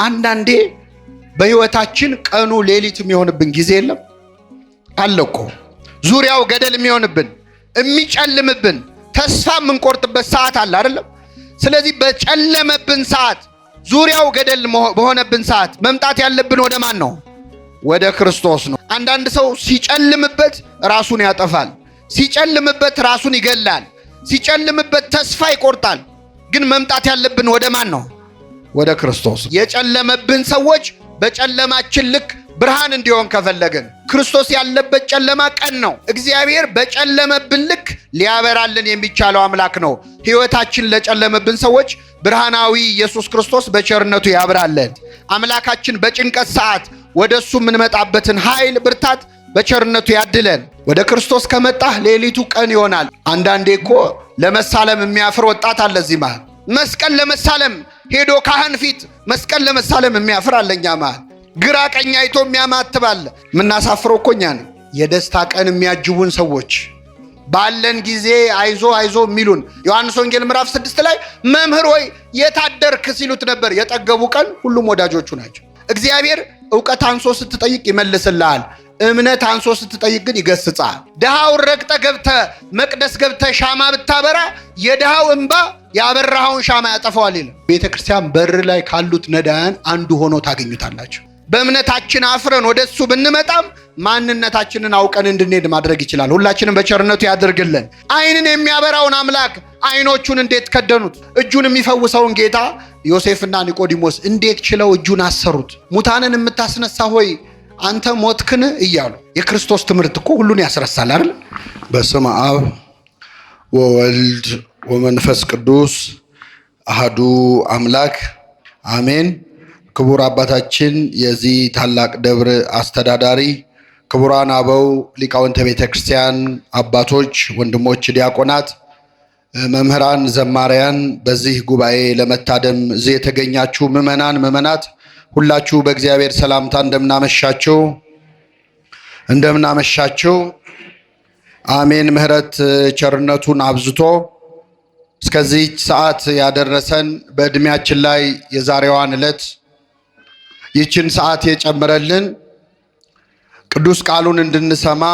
አንዳንዴ በህይወታችን ቀኑ ሌሊት የሚሆንብን ጊዜ የለም አለኮ ዙሪያው ገደል የሚሆንብን የሚጨልምብን ተስፋ የምንቆርጥበት ሰዓት አለ አይደለም። ስለዚህ በጨለመብን ሰዓት ዙሪያው ገደል በሆነብን ሰዓት መምጣት ያለብን ወደ ማን ነው? ወደ ክርስቶስ ነው። አንዳንድ ሰው ሲጨልምበት ራሱን ያጠፋል፣ ሲጨልምበት ራሱን ይገላል፣ ሲጨልምበት ተስፋ ይቆርጣል። ግን መምጣት ያለብን ወደ ማን ነው? ወደ ክርስቶስ። የጨለመብን ሰዎች በጨለማችን ልክ ብርሃን እንዲሆን ከፈለግን ክርስቶስ ያለበት ጨለማ ቀን ነው። እግዚአብሔር በጨለመብን ልክ ሊያበራልን የሚቻለው አምላክ ነው። ሕይወታችን ለጨለመብን ሰዎች ብርሃናዊ ኢየሱስ ክርስቶስ በቸርነቱ ያብራለን። አምላካችን በጭንቀት ሰዓት ወደሱ የምንመጣበትን ኃይል ብርታት በቸርነቱ ያድለን። ወደ ክርስቶስ ከመጣህ ሌሊቱ ቀን ይሆናል። አንዳንዴ እኮ ለመሳለም የሚያፍር ወጣት አለ እዚህ መሃል። መስቀል ለመሳለም ሄዶ ካህን ፊት መስቀል ለመሳለም የሚያፍር አለኛ መሃል። ግራ ቀኝ አይቶ የሚያማትብ አለ። የምናሳፍረው እኮ እኛ ነን። የደስታ ቀን የሚያጅቡን ሰዎች ባለን ጊዜ አይዞ አይዞ የሚሉን ዮሐንስ ወንጌል ምዕራፍ 6 ላይ መምህር ሆይ የታደርክ ሲሉት ነበር። የጠገቡ ቀን ሁሉም ወዳጆቹ ናቸው። እግዚአብሔር ዕውቀት አንሶ ስትጠይቅ ይመልስልሃል። እምነት አንሶ ስትጠይቅ ግን ይገስጻል። ድሃውን ረግጠ ገብተ መቅደስ ገብተ ሻማ ብታበራ የድሃው እንባ ያበራኸውን ሻማ ያጠፋዋል ይላል። ቤተክርስቲያን በር ላይ ካሉት ነዳያን አንዱ ሆኖ ታገኙታላችሁ። በእምነታችን አፍረን ወደሱ ብንመጣም ማንነታችንን አውቀን እንድንሄድ ማድረግ ይችላል። ሁላችንም በቸርነቱ ያድርግልን። ዓይንን የሚያበራውን አምላክ ዓይኖቹን እንዴት ከደኑት? እጁን የሚፈውሰውን ጌታ ዮሴፍና ኒቆዲሞስ እንዴት ችለው እጁን አሰሩት? ሙታንን የምታስነሳ ሆይ አንተ ሞትክን እያሉ። የክርስቶስ ትምህርት እኮ ሁሉን ያስረሳል አይደል? በስመ አብ ወወልድ ወመንፈስ ቅዱስ አሐዱ አምላክ አሜን። ክቡር አባታችን የዚህ ታላቅ ደብር አስተዳዳሪ፣ ክቡራን አበው ሊቃውንተ ቤተ ክርስቲያን አባቶች፣ ወንድሞች ዲያቆናት፣ መምህራን፣ ዘማሪያን፣ በዚህ ጉባኤ ለመታደም እዚህ የተገኛችሁ ምዕመናን፣ ምዕመናት ሁላችሁ በእግዚአብሔር ሰላምታ እንደምናመሻችሁ አሜን። ምሕረት ቸርነቱን አብዝቶ እስከዚህ ሰዓት ያደረሰን በዕድሜያችን ላይ የዛሬዋን ዕለት ይችን ሰዓት የጨመረልን ቅዱስ ቃሉን እንድንሰማ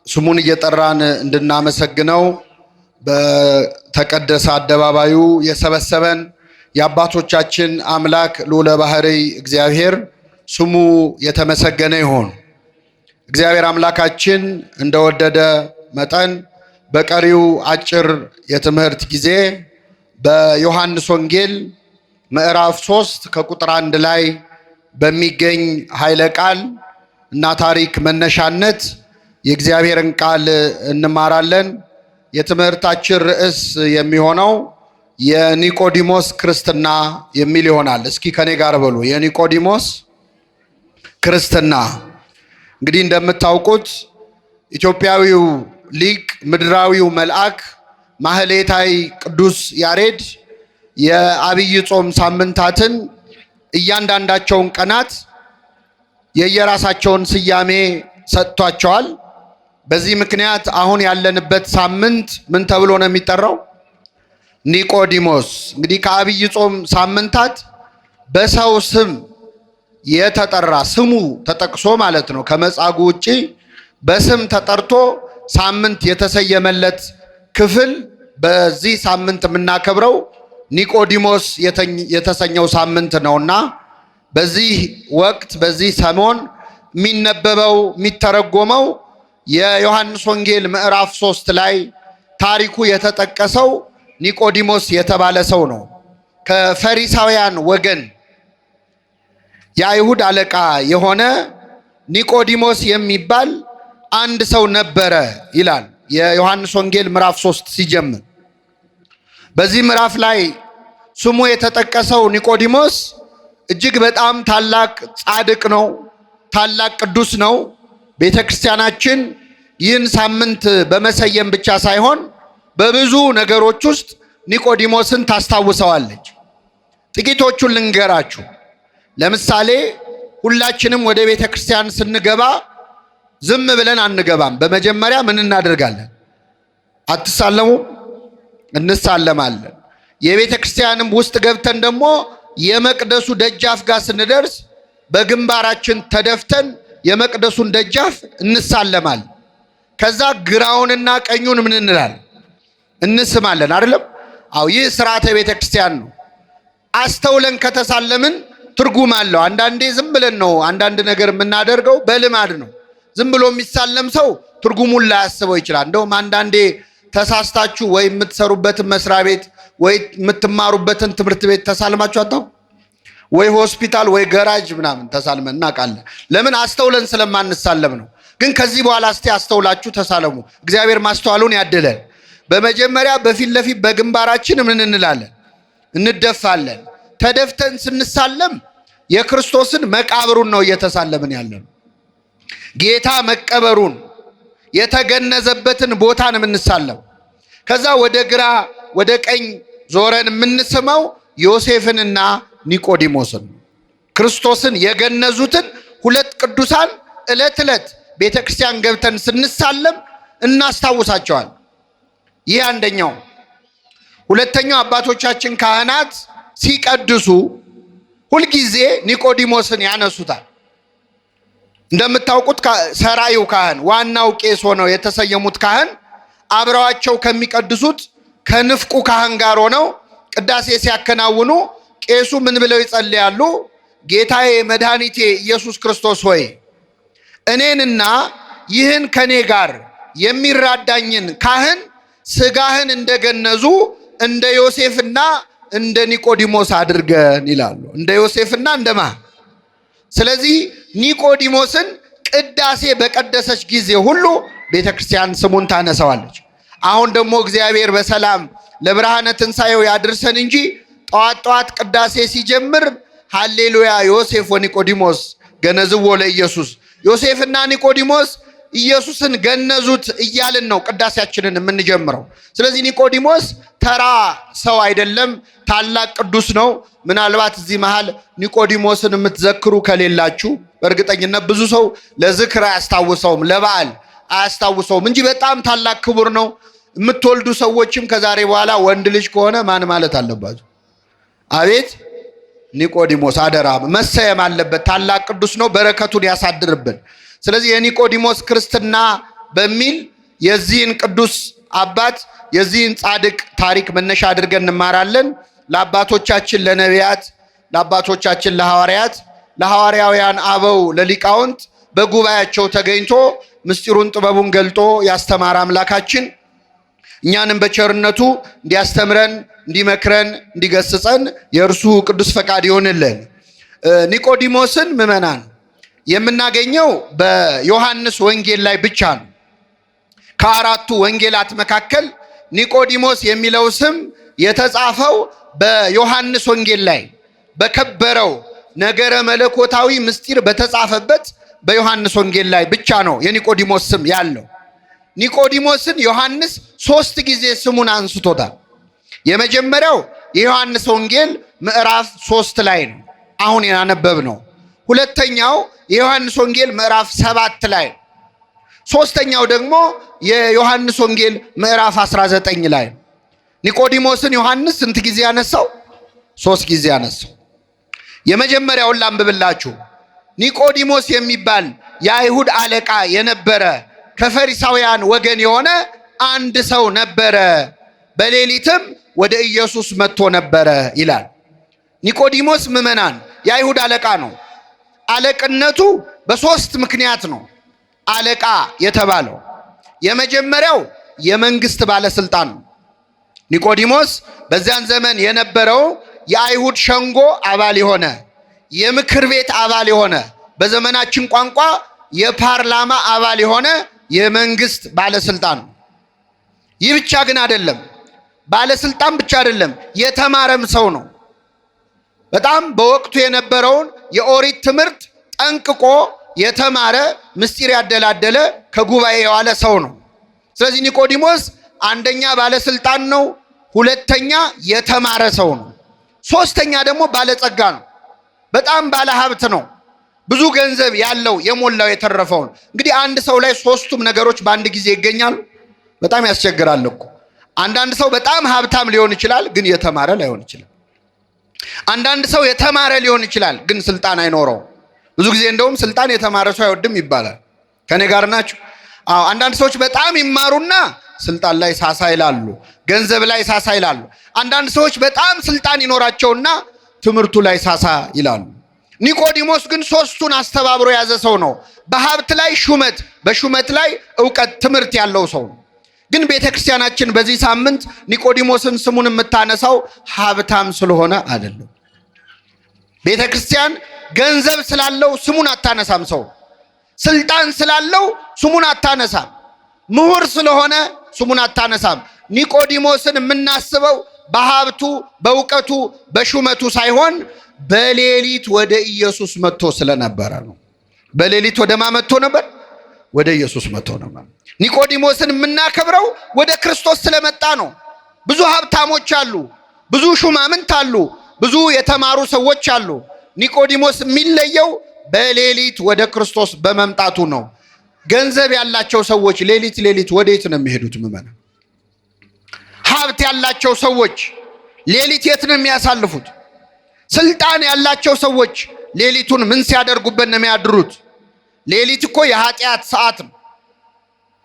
ስሙን እየጠራን እንድናመሰግነው በተቀደሰ አደባባዩ የሰበሰበን የአባቶቻችን አምላክ ልዑለ ባሕርይ እግዚአብሔር ስሙ የተመሰገነ ይሁን። እግዚአብሔር አምላካችን እንደወደደ መጠን በቀሪው አጭር የትምህርት ጊዜ በዮሐንስ ወንጌል ምዕራፍ 3 ከቁጥር 1 ላይ በሚገኝ ኃይለ ቃል እና ታሪክ መነሻነት የእግዚአብሔርን ቃል እንማራለን። የትምህርታችን ርዕስ የሚሆነው የኒቆዲሞስ ክርስትና የሚል ይሆናል። እስኪ ከኔ ጋር በሉ፣ የኒቆዲሞስ ክርስትና። እንግዲህ እንደምታውቁት ኢትዮጵያዊው ሊቅ ምድራዊው መልአክ ማህሌታይ ቅዱስ ያሬድ የአብይ ጾም ሳምንታትን እያንዳንዳቸውን ቀናት የየራሳቸውን ስያሜ ሰጥቷቸዋል። በዚህ ምክንያት አሁን ያለንበት ሳምንት ምን ተብሎ ነው የሚጠራው? ኒቆዲሞስ። እንግዲህ ከአብይ ጾም ሳምንታት በሰው ስም የተጠራ ስሙ ተጠቅሶ ማለት ነው። ከመጻጉዕ ውጪ በስም ተጠርቶ ሳምንት የተሰየመለት ክፍል በዚህ ሳምንት የምናከብረው ኒቆዲሞስ የተሰኘው ሳምንት ነውና በዚህ ወቅት በዚህ ሰሞን የሚነበበው የሚተረጎመው የዮሐንስ ወንጌል ምዕራፍ 3 ላይ ታሪኩ የተጠቀሰው ኒቆዲሞስ የተባለ ሰው ነው። ከፈሪሳውያን ወገን የአይሁድ አለቃ የሆነ ኒቆዲሞስ የሚባል አንድ ሰው ነበረ ይላል የዮሐንስ ወንጌል ምዕራፍ 3 ሲጀምር። በዚህ ምዕራፍ ላይ ስሙ የተጠቀሰው ኒቆዲሞስ እጅግ በጣም ታላቅ ጻድቅ ነው፣ ታላቅ ቅዱስ ነው። ቤተ ክርስቲያናችን ይህን ሳምንት በመሰየም ብቻ ሳይሆን በብዙ ነገሮች ውስጥ ኒቆዲሞስን ታስታውሰዋለች። ጥቂቶቹን ልንገራችሁ። ለምሳሌ ሁላችንም ወደ ቤተ ክርስቲያን ስንገባ ዝም ብለን አንገባም። በመጀመሪያ ምን እናደርጋለን? አትሳለሙ? እንሳለማለን። የቤተ ክርስቲያንም ውስጥ ገብተን ደግሞ የመቅደሱ ደጃፍ ጋር ስንደርስ በግንባራችን ተደፍተን የመቅደሱን ደጃፍ እንሳለማለን። ከዛ ግራውንና ቀኙን ምን እንላለን? እንስማለን አይደለም? አው ይህ ሥርዓተ ቤተ ክርስቲያን ነው። አስተውለን ከተሳለምን ትርጉም አለው። አንዳንዴ ዝም ብለን ነው አንዳንድ ነገር የምናደርገው፣ በልማድ ነው። ዝም ብሎ የሚሳለም ሰው ትርጉሙን ላያስበው ይችላል። እንደውም አንዳንዴ ተሳስታችሁ ወይ የምትሰሩበትን መስሪያ ቤት ወይ የምትማሩበትን ትምህርት ቤት ተሳልማችሁ አጣው ወይ ሆስፒታል ወይ ገራጅ ምናምን ተሳልመን እናውቃለን። ለምን? አስተውለን ስለማንሳለም ነው። ግን ከዚህ በኋላ እስቲ አስተውላችሁ ተሳለሙ። እግዚአብሔር ማስተዋሉን ያድለን። በመጀመሪያ በፊት ለፊት በግንባራችን ምን እንላለን? እንደፋለን። ተደፍተን ስንሳለም የክርስቶስን መቃብሩን ነው እየተሳለምን ያለን። ጌታ መቀበሩን የተገነዘበትን ቦታ ነው የምንሳለም። ከዛ ወደ ግራ ወደ ቀኝ ዞረን የምንስመው ዮሴፍንና ኒቆዲሞስን፣ ክርስቶስን የገነዙትን ሁለት ቅዱሳን ዕለት ዕለት ቤተክርስቲያን ገብተን ስንሳለም እናስታውሳቸዋል። ይህ አንደኛው። ሁለተኛው አባቶቻችን ካህናት ሲቀድሱ ሁልጊዜ ኒቆዲሞስን ያነሱታል። እንደምታውቁት ሰራዩ ካህን ዋናው ቄስ ሆነው የተሰየሙት ካህን አብረዋቸው ከሚቀድሱት ከንፍቁ ካህን ጋር ሆነው ቅዳሴ ሲያከናውኑ ቄሱ ምን ብለው ይጸልያሉ? ጌታዬ መድኃኒቴ ኢየሱስ ክርስቶስ ሆይ እኔንና ይህን ከኔ ጋር የሚራዳኝን ካህን ስጋህን እንደገነዙ እንደ ዮሴፍና እንደ ኒቆዲሞስ አድርገን ይላሉ። እንደ ዮሴፍና እንደማ። ስለዚህ ኒቆዲሞስን ቅዳሴ በቀደሰች ጊዜ ሁሉ ቤተክርስቲያን ስሙን ታነሳዋለች። አሁን ደግሞ እግዚአብሔር በሰላም ለብርሃነ ትንሣኤው ያድርሰን እንጂ ጠዋት ጠዋት ቅዳሴ ሲጀምር ሃሌሉያ ዮሴፍ ወኒቆዲሞስ ገነዝዎ ለኢየሱስ፣ ዮሴፍና ኒቆዲሞስ ኢየሱስን ገነዙት እያልን ነው ቅዳሴያችንን የምንጀምረው። ስለዚህ ኒቆዲሞስ ተራ ሰው አይደለም፣ ታላቅ ቅዱስ ነው። ምናልባት እዚህ መሃል ኒቆዲሞስን የምትዘክሩ ከሌላችሁ በእርግጠኝነት ብዙ ሰው ለዝክር አያስታውሰውም፣ ለበዓል አያስታውሰውም እንጂ በጣም ታላቅ ክቡር ነው። የምትወልዱ ሰዎችም ከዛሬ በኋላ ወንድ ልጅ ከሆነ ማን ማለት አለባችሁ? አቤት ኒቆዲሞስ አደራ መሰየም አለበት። ታላቅ ቅዱስ ነው፣ በረከቱን ያሳድርብን። ስለዚህ የኒቆዲሞስ ክርስትና በሚል የዚህን ቅዱስ አባት የዚህን ጻድቅ ታሪክ መነሻ አድርገን እንማራለን። ለአባቶቻችን ለነቢያት፣ ለአባቶቻችን ለሐዋርያት፣ ለሐዋርያውያን አበው፣ ለሊቃውንት በጉባኤያቸው ተገኝቶ ምስጢሩን ጥበቡን ገልጦ ያስተማረ አምላካችን እኛንም በቸርነቱ እንዲያስተምረን፣ እንዲመክረን፣ እንዲገስጸን የእርሱ ቅዱስ ፈቃድ ይሆንልን። ኒቆዲሞስን ምዕመናን የምናገኘው በዮሐንስ ወንጌል ላይ ብቻ ነው። ከአራቱ ወንጌላት መካከል ኒቆዲሞስ የሚለው ስም የተጻፈው በዮሐንስ ወንጌል ላይ በከበረው ነገረ መለኮታዊ ምስጢር በተጻፈበት በዮሐንስ ወንጌል ላይ ብቻ ነው የኒቆዲሞስ ስም ያለው። ኒቆዲሞስን ዮሐንስ 3 ጊዜ ስሙን አንስቶታል። የመጀመሪያው የዮሐንስ ወንጌል ምዕራፍ 3 ላይ ነው አሁን ያነበብነው። ሁለተኛው የዮሐንስ ወንጌል ምዕራፍ 7 ላይ፣ ሶስተኛው ደግሞ የዮሐንስ ወንጌል ምዕራፍ 19 ላይ። ኒቆዲሞስን ዮሐንስ ስንት ጊዜ ያነሳው? 3 ጊዜ ያነሳው። የመጀመሪያውን ላንብብላችሁ። ኒቆዲሞስ የሚባል የአይሁድ አለቃ የነበረ ከፈሪሳውያን ወገን የሆነ አንድ ሰው ነበረ፣ በሌሊትም ወደ ኢየሱስ መጥቶ ነበረ ይላል። ኒቆዲሞስ ምዕመናን የአይሁድ አለቃ ነው። አለቅነቱ በ3 ምክንያት ነው አለቃ የተባለው። የመጀመሪያው የመንግስት ባለስልጣን ነው። ኒቆዲሞስ በዚያን ዘመን የነበረው የአይሁድ ሸንጎ አባል የሆነ የምክር ቤት አባል የሆነ በዘመናችን ቋንቋ የፓርላማ አባል የሆነ የመንግስት ባለስልጣን ነው። ይህ ብቻ ግን አይደለም፣ ባለስልጣን ብቻ አይደለም፣ የተማረም ሰው ነው። በጣም በወቅቱ የነበረውን የኦሪት ትምህርት ጠንቅቆ የተማረ ምስጢር ያደላደለ ከጉባኤ የዋለ ሰው ነው። ስለዚህ ኒቆዲሞስ አንደኛ ባለስልጣን ነው፣ ሁለተኛ የተማረ ሰው ነው፣ ሶስተኛ ደግሞ ባለጸጋ ነው። በጣም ባለሀብት ነው። ብዙ ገንዘብ ያለው የሞላው የተረፈውን። እንግዲህ አንድ ሰው ላይ 3ቱም ነገሮች በአንድ ጊዜ ይገኛሉ። በጣም ያስቸግራል እኮ። አንዳንድ ሰው በጣም ሀብታም ሊሆን ይችላል፣ ግን የተማረ ላይሆን ይችላል። አንዳንድ ሰው የተማረ ሊሆን ይችላል፣ ግን ስልጣን አይኖረው። ብዙ ጊዜ እንደውም ስልጣን የተማረ ሰው አይወድም ይባላል። ከኔ ጋር ናችሁ? አዎ። አንዳንድ ሰዎች በጣም ይማሩና ስልጣን ላይ ሳሳ ይላሉ፣ ገንዘብ ላይ ሳሳ ይላሉ። አንዳንድ ሰዎች በጣም ስልጣን ይኖራቸውና ትምህርቱ ላይ ሳሳ ይላሉ። ኒቆዲሞስ ግን ሶስቱን አስተባብሮ የያዘ ሰው ነው። በሀብት ላይ ሹመት፣ በሹመት ላይ ዕውቀት፣ ትምህርት ያለው ሰው ነው። ግን ቤተክርስቲያናችን በዚህ ሳምንት ኒቆዲሞስን ስሙን የምታነሳው ሀብታም ስለሆነ አይደለም። ቤተክርስቲያን ገንዘብ ስላለው ስሙን አታነሳም። ሰው ስልጣን ስላለው ስሙን አታነሳም። ምሁር ስለሆነ ስሙን አታነሳም። ኒቆዲሞስን የምናስበው በሀብቱ፣ በእውቀቱ፣ በሹመቱ ሳይሆን በሌሊት ወደ ኢየሱስ መጥቶ ስለነበረ ነው። በሌሊት ወደ ማን መጥቶ ነበር? ወደ ኢየሱስ መጥቶ ነበር። ኒቆዲሞስን የምናከብረው ወደ ክርስቶስ ስለመጣ ነው። ብዙ ሀብታሞች አሉ፣ ብዙ ሹማምንት አሉ፣ ብዙ የተማሩ ሰዎች አሉ። ኒቆዲሞስ የሚለየው በሌሊት ወደ ክርስቶስ በመምጣቱ ነው። ገንዘብ ያላቸው ሰዎች ሌሊት ወዴት ነው የሚሄዱት? ምመና ሀብት ያላቸው ሰዎች ሌሊት የት ነው የሚያሳልፉት? ስልጣን ያላቸው ሰዎች ሌሊቱን ምን ሲያደርጉበት ነው የሚያድሩት? ሌሊት እኮ የኃጢአት ሰዓት ነው።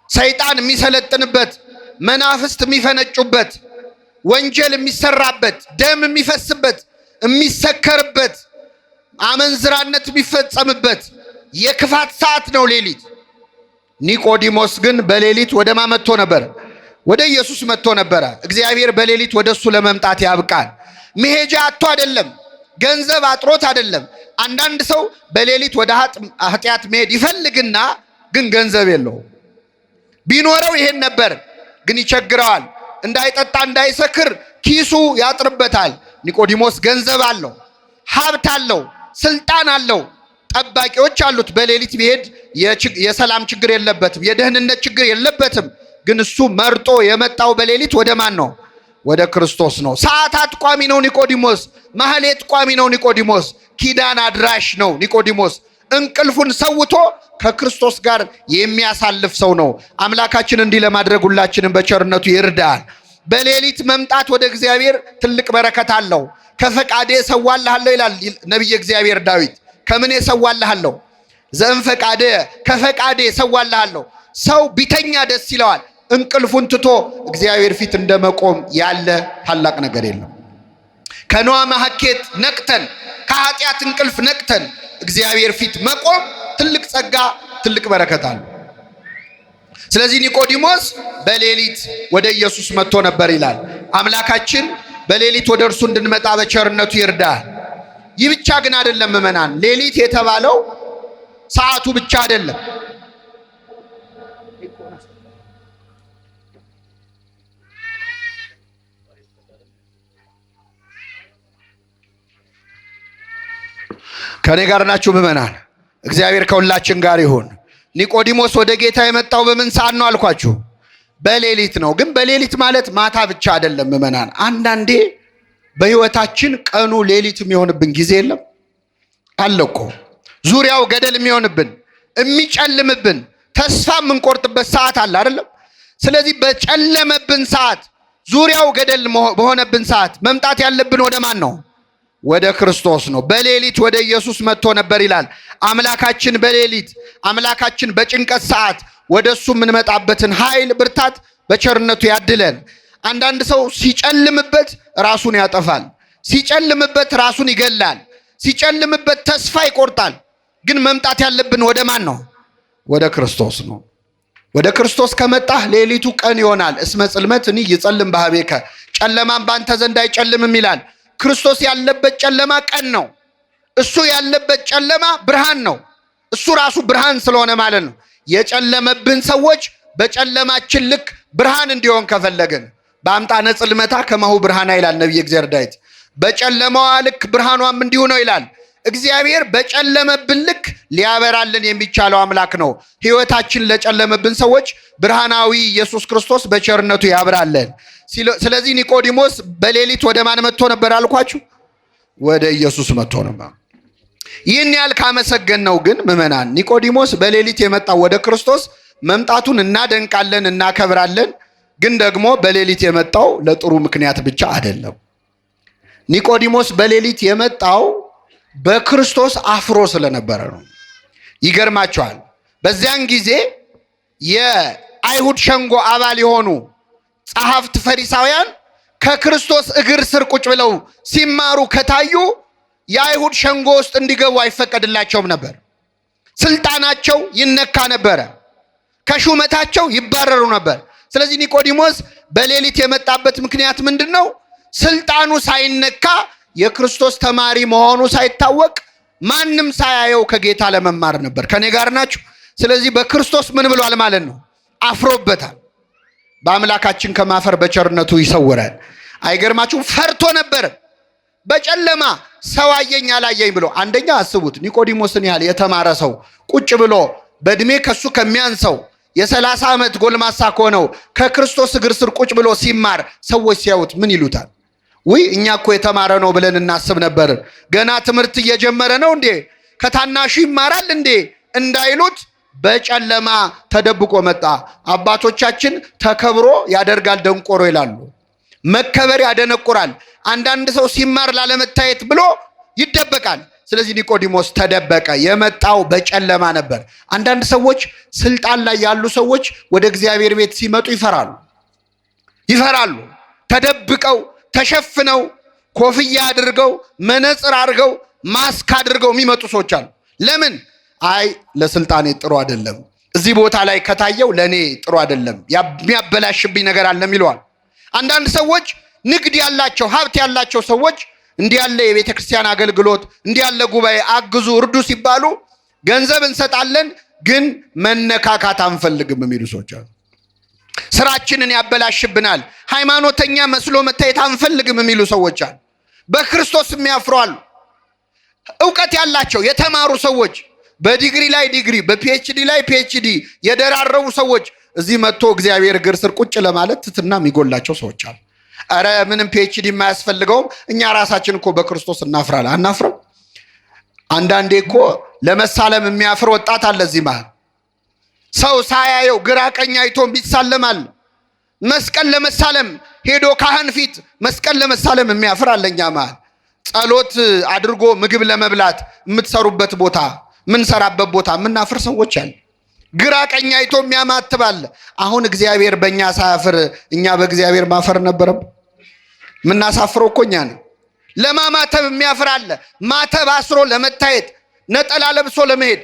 ሰይጣን የሚሰለጥንበት፣ መናፍስት የሚፈነጩበት፣ ወንጀል የሚሰራበት፣ ደም የሚፈስበት፣ የሚሰከርበት፣ አመንዝራነት የሚፈጸምበት የክፋት ሰዓት ነው ሌሊት። ኒቆዲሞስ ግን በሌሊት ወደ ማን መጥቶ ነበር? ወደ ኢየሱስ መጥቶ ነበረ። እግዚአብሔር በሌሊት ወደ እሱ ለመምጣት ያብቃል። መሄጃ አጥቶ አይደለም፣ ገንዘብ አጥሮት አይደለም። አንዳንድ ሰው በሌሊት ወደ ኃጢአት መሄድ ይፈልግና ግን ገንዘብ የለውም። ቢኖረው ይሄን ነበር፣ ግን ይቸግረዋል። እንዳይጠጣ እንዳይሰክር ኪሱ ያጥርበታል። ኒቆዲሞስ ገንዘብ አለው፣ ሀብት አለው፣ ስልጣን አለው፣ ጠባቂዎች አሉት። በሌሊት ቢሄድ የሰላም ችግር የለበትም፣ የደህንነት ችግር የለበትም። ግን እሱ መርጦ የመጣው በሌሊት ወደ ማን ነው? ወደ ክርስቶስ ነው። ሰዓታት ቋሚ ነው ኒቆዲሞስ። ማህሌት ቋሚ ነው ኒቆዲሞስ። ኪዳን አድራሽ ነው ኒቆዲሞስ። እንቅልፉን ሰውቶ ከክርስቶስ ጋር የሚያሳልፍ ሰው ነው። አምላካችን እንዲህ ለማድረግ ሁላችንም በቸርነቱ ይርዳል። በሌሊት መምጣት ወደ እግዚአብሔር ትልቅ በረከት አለው። ከፈቃዴ እሰዋልሃለሁ ይላል ነቢየ እግዚአብሔር ዳዊት። ከምን እሰዋልሃለሁ? ዘእምፈቃደ፣ ከፈቃዴ እሰዋልሃለሁ። ሰው ቢተኛ ደስ ይለዋል። እንቅልፉን ትቶ እግዚአብሔር ፊት እንደመቆም ያለ ታላቅ ነገር የለም። ከነዋ ማሐኬት ነቅተን፣ ከኃጢአት እንቅልፍ ነቅተን እግዚአብሔር ፊት መቆም ትልቅ ጸጋ፣ ትልቅ በረከት አለ። ስለዚህ ኒቆዲሞስ በሌሊት ወደ ኢየሱስ መጥቶ ነበር ይላል። አምላካችን በሌሊት ወደ እርሱ እንድንመጣ በቸርነቱ ይርዳል። ይህ ብቻ ግን አይደለም ምእመናን፣ ሌሊት የተባለው ሰዓቱ ብቻ አይደለም። ከኔ ጋር ናችሁ ምእመናን? እግዚአብሔር ከሁላችን ጋር ይሁን። ኒቆዲሞስ ወደ ጌታ የመጣው በምን ሰዓት ነው አልኳችሁ? በሌሊት ነው። ግን በሌሊት ማለት ማታ ብቻ አይደለም ምእመናን። አንዳንዴ በህይወታችን ቀኑ ሌሊት የሚሆንብን ጊዜ የለም አለ እኮ። ዙሪያው ገደል የሚሆንብን፣ የሚጨልምብን፣ ተስፋ የምንቆርጥበት ሰዓት አለ አይደለም? ስለዚህ በጨለመብን ሰዓት፣ ዙሪያው ገደል በሆነብን ሰዓት መምጣት ያለብን ወደ ማን ነው? ወደ ክርስቶስ ነው። በሌሊት ወደ ኢየሱስ መጥቶ ነበር ይላል። አምላካችን በሌሊት፣ አምላካችን በጭንቀት ሰዓት ወደ እሱ የምንመጣበትን ኃይል፣ ብርታት በቸርነቱ ያድለን። አንዳንድ ሰው ሲጨልምበት ራሱን ያጠፋል፣ ሲጨልምበት ራሱን ይገላል፣ ሲጨልምበት ተስፋ ይቆርጣል። ግን መምጣት ያለብን ወደ ማን ነው? ወደ ክርስቶስ ነው። ወደ ክርስቶስ ከመጣህ ሌሊቱ ቀን ይሆናል። እስመ ጽልመትኒ ይጸልም በኀቤከ፣ ጨለማም ባንተ ዘንድ አይጨልምም ይላል። ክርስቶስ ያለበት ጨለማ ቀን ነው። እሱ ያለበት ጨለማ ብርሃን ነው። እሱ ራሱ ብርሃን ስለሆነ ማለት ነው። የጨለመብን ሰዎች በጨለማችን ልክ ብርሃን እንዲሆን ከፈለግን በአምጣነ ጽልመታ ከማሁ ብርሃና ይላል ነቢየ እግዚአብሔር ዳዊት። በጨለማዋ ልክ ብርሃኗም እንዲሁ ነው ይላል። እግዚአብሔር በጨለመብን ልክ ሊያበራልን የሚቻለው አምላክ ነው። ሕይወታችን ለጨለመብን ሰዎች ብርሃናዊ ኢየሱስ ክርስቶስ በቸርነቱ ያብራለን። ስለዚህ ኒቆዲሞስ በሌሊት ወደ ማን መጥቶ ነበር አልኳችሁ? ወደ ኢየሱስ መጥቶ ነበር። ይህን ያህል ካመሰገን ነው ግን ምእመናን፣ ኒቆዲሞስ በሌሊት የመጣው ወደ ክርስቶስ መምጣቱን እናደንቃለን፣ እናከብራለን። ግን ደግሞ በሌሊት የመጣው ለጥሩ ምክንያት ብቻ አይደለም። ኒቆዲሞስ በሌሊት የመጣው በክርስቶስ አፍሮ ስለነበረ ነው። ይገርማቸዋል። በዚያን ጊዜ የአይሁድ ሸንጎ አባል የሆኑ ጸሐፍት ፈሪሳውያን ከክርስቶስ እግር ስር ቁጭ ብለው ሲማሩ ከታዩ የአይሁድ ሸንጎ ውስጥ እንዲገቡ አይፈቀድላቸውም ነበር። ስልጣናቸው ይነካ ነበረ። ከሹመታቸው ይባረሩ ነበር። ስለዚህ ኒቆዲሞስ በሌሊት የመጣበት ምክንያት ምንድነው? ስልጣኑ ሳይነካ የክርስቶስ ተማሪ መሆኑ ሳይታወቅ ማንም ሳያየው ከጌታ ለመማር ነበር። ከኔ ጋር ናችሁ? ስለዚህ በክርስቶስ ምን ብሏል ማለት ነው? አፍሮበታል። በአምላካችን ከማፈር በቸርነቱ ይሰውራል። አይገርማችሁም? ፈርቶ ነበር። በጨለማ ሰው አየኝ አላየኝ ብሎ። አንደኛ አስቡት፣ ኒቆዲሞስን ያህል የተማረ ሰው ቁጭ ብሎ በእድሜ ከሱ ከሚያንሰው የ30 ዓመት ጎልማሳ ከሆነው ከክርስቶስ እግር ስር ቁጭ ብሎ ሲማር ሰዎች ሲያዩት ምን ይሉታል? ውይ እኛ እኮ የተማረ ነው ብለን እናስብ ነበር። ገና ትምህርት እየጀመረ ነው እንዴ? ከታናሹ ይማራል እንዴ እንዳይሉት በጨለማ ተደብቆ መጣ። አባቶቻችን ተከብሮ ያደርጋል ደንቆሮ ይላሉ። መከበር ያደነቁራል። አንዳንድ ሰው ሲማር ላለመታየት ብሎ ይደበቃል። ስለዚህ ኒቆዲሞስ ተደበቀ። የመጣው በጨለማ ነበር። አንዳንድ ሰዎች ስልጣን ላይ ያሉ ሰዎች ወደ እግዚአብሔር ቤት ሲመጡ ይፈራሉ። ተደብቀው ተሸፍነው ኮፍያ አድርገው መነጽር አድርገው ማስክ አድርገው የሚመጡ ሰዎች አሉ። ለምን? አይ ለስልጣኔ ጥሩ አይደለም፣ እዚህ ቦታ ላይ ከታየው ለኔ ጥሩ አይደለም፣ የሚያበላሽብኝ ነገር አለ ይለዋል። አንዳንድ ሰዎች ንግድ ያላቸው ሀብት ያላቸው ሰዎች እንዲህ ያለ የቤተ ክርስቲያን አገልግሎት እንዲህ ያለ ጉባኤ አግዙ እርዱ ሲባሉ ገንዘብ እንሰጣለን ግን መነካካት አንፈልግም የሚሉ ሰዎች አሉ። ስራችንን ያበላሽብናል፣ ሃይማኖተኛ መስሎ መታየት አንፈልግም የሚሉ ሰዎች አሉ። በክርስቶስ የሚያፍሩ አሉ። ዕውቀት ያላቸው የተማሩ ሰዎች በዲግሪ ላይ ዲግሪ በፒኤችዲ ላይ ፒኤችዲ የደራረቡ ሰዎች እዚህ መጥቶ እግዚአብሔር እግር ስር ቁጭ ለማለት ትትና የሚጎላቸው ሰዎች አሉ። አረ ምንም ፒኤችዲ የማያስፈልገውም እኛ ራሳችን እኮ በክርስቶስ እናፍራለን። አናፍረም? አንዳንዴ እኮ ለመሳለም የሚያፍር ወጣት አለ እዚህ መሃል። ሰው ሳያየው ግራ ቀኝ አይቶ ይሳለማል። መስቀል ለመሳለም ሄዶ ካህን ፊት መስቀል ለመሳለም የሚያፍር አለኛ መሃል። ጸሎት አድርጎ ምግብ ለመብላት የምትሰሩበት ቦታ ምንሰራበት ቦታ ምናፍር ሰዎች አለ። ግራ ቀኝ አይቶ የሚያማትባል። አሁን እግዚአብሔር በእኛ ሳያፍር እኛ በእግዚአብሔር ማፈር ነበረም? ምናሳፍረው እኮ እኛ ነው። ለማማተብ የሚያፍር አለ። ማተብ አስሮ ለመታየት ነጠላ ለብሶ ለመሄድ።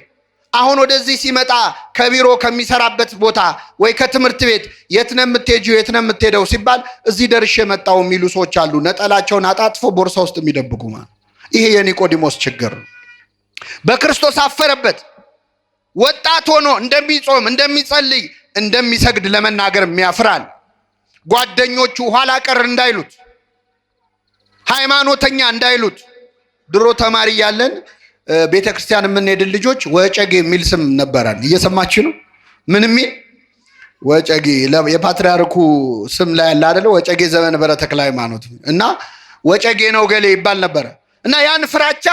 አሁን ወደዚህ ሲመጣ ከቢሮ ከሚሰራበት ቦታ ወይ ከትምህርት ቤት የት ነው የምትሄጂው የት ነው የምትሄደው ሲባል እዚህ ደርሼ መጣሁ የሚሉ ሰዎች አሉ። ነጠላቸውን አጣጥፎ ቦርሳ ውስጥ የሚደብቁ ማለት። ይሄ የኒቆዲሞስ ችግር ነው። በክርስቶስ አፈረበት። ወጣት ሆኖ እንደሚጾም እንደሚጸልይ እንደሚሰግድ ለመናገር የሚያፍራል። ጓደኞቹ ኋላ ቀር እንዳይሉት ሃይማኖተኛ እንዳይሉት። ድሮ ተማሪ ያለን ቤተክርስቲያን የምንሄድ ልጆች ወጨጌ የሚል ስም ነበራል። እየሰማችሁ ነው? ምን የሚል ወጨጌ? የፓትርያርኩ ስም ላይ ያለ አይደለ? ወጨጌ ዘመንበረ ተክለ ሃይማኖት እና ወጨጌ ነው ገሌ ይባል ነበረ። እና ያን ፍራቻ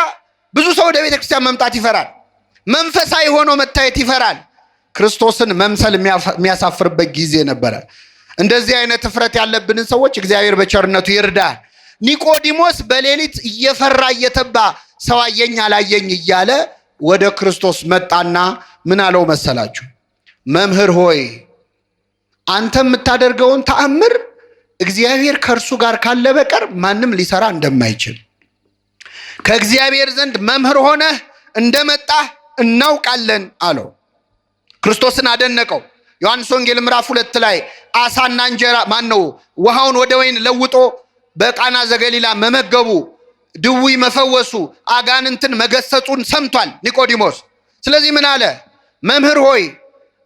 ብዙ ሰው ወደ ቤተክርስቲያን መምጣት ይፈራል። መንፈሳዊ ሆኖ መታየት ይፈራል። ክርስቶስን መምሰል የሚያሳፍርበት ጊዜ ነበረ። እንደዚህ አይነት እፍረት ያለብንን ሰዎች እግዚአብሔር በቸርነቱ ይርዳል። ኒቆዲሞስ በሌሊት እየፈራ እየተባ ሰው አየኝ አላየኝ እያለ ወደ ክርስቶስ መጣና ምን አለው መሰላችሁ? መምህር ሆይ አንተ የምታደርገውን ተአምር እግዚአብሔር ከእርሱ ጋር ካለ በቀር ማንም ሊሰራ እንደማይችል ከእግዚአብሔር ዘንድ መምህር ሆነህ እንደመጣህ እናውቃለን አለው። ክርስቶስን አደነቀው። ዮሐንስ ወንጌል ምዕራፍ 2 ላይ አሳና እንጀራ ውሃውን ወደ ወይን ለውጦ በቃና ዘገሊላ መመገቡ፣ ድውይ መፈወሱ፣ አጋንንትን መገሰጹን ሰምቷል ኒቆዲሞስ። ስለዚህ ምን አለ? መምህር ሆይ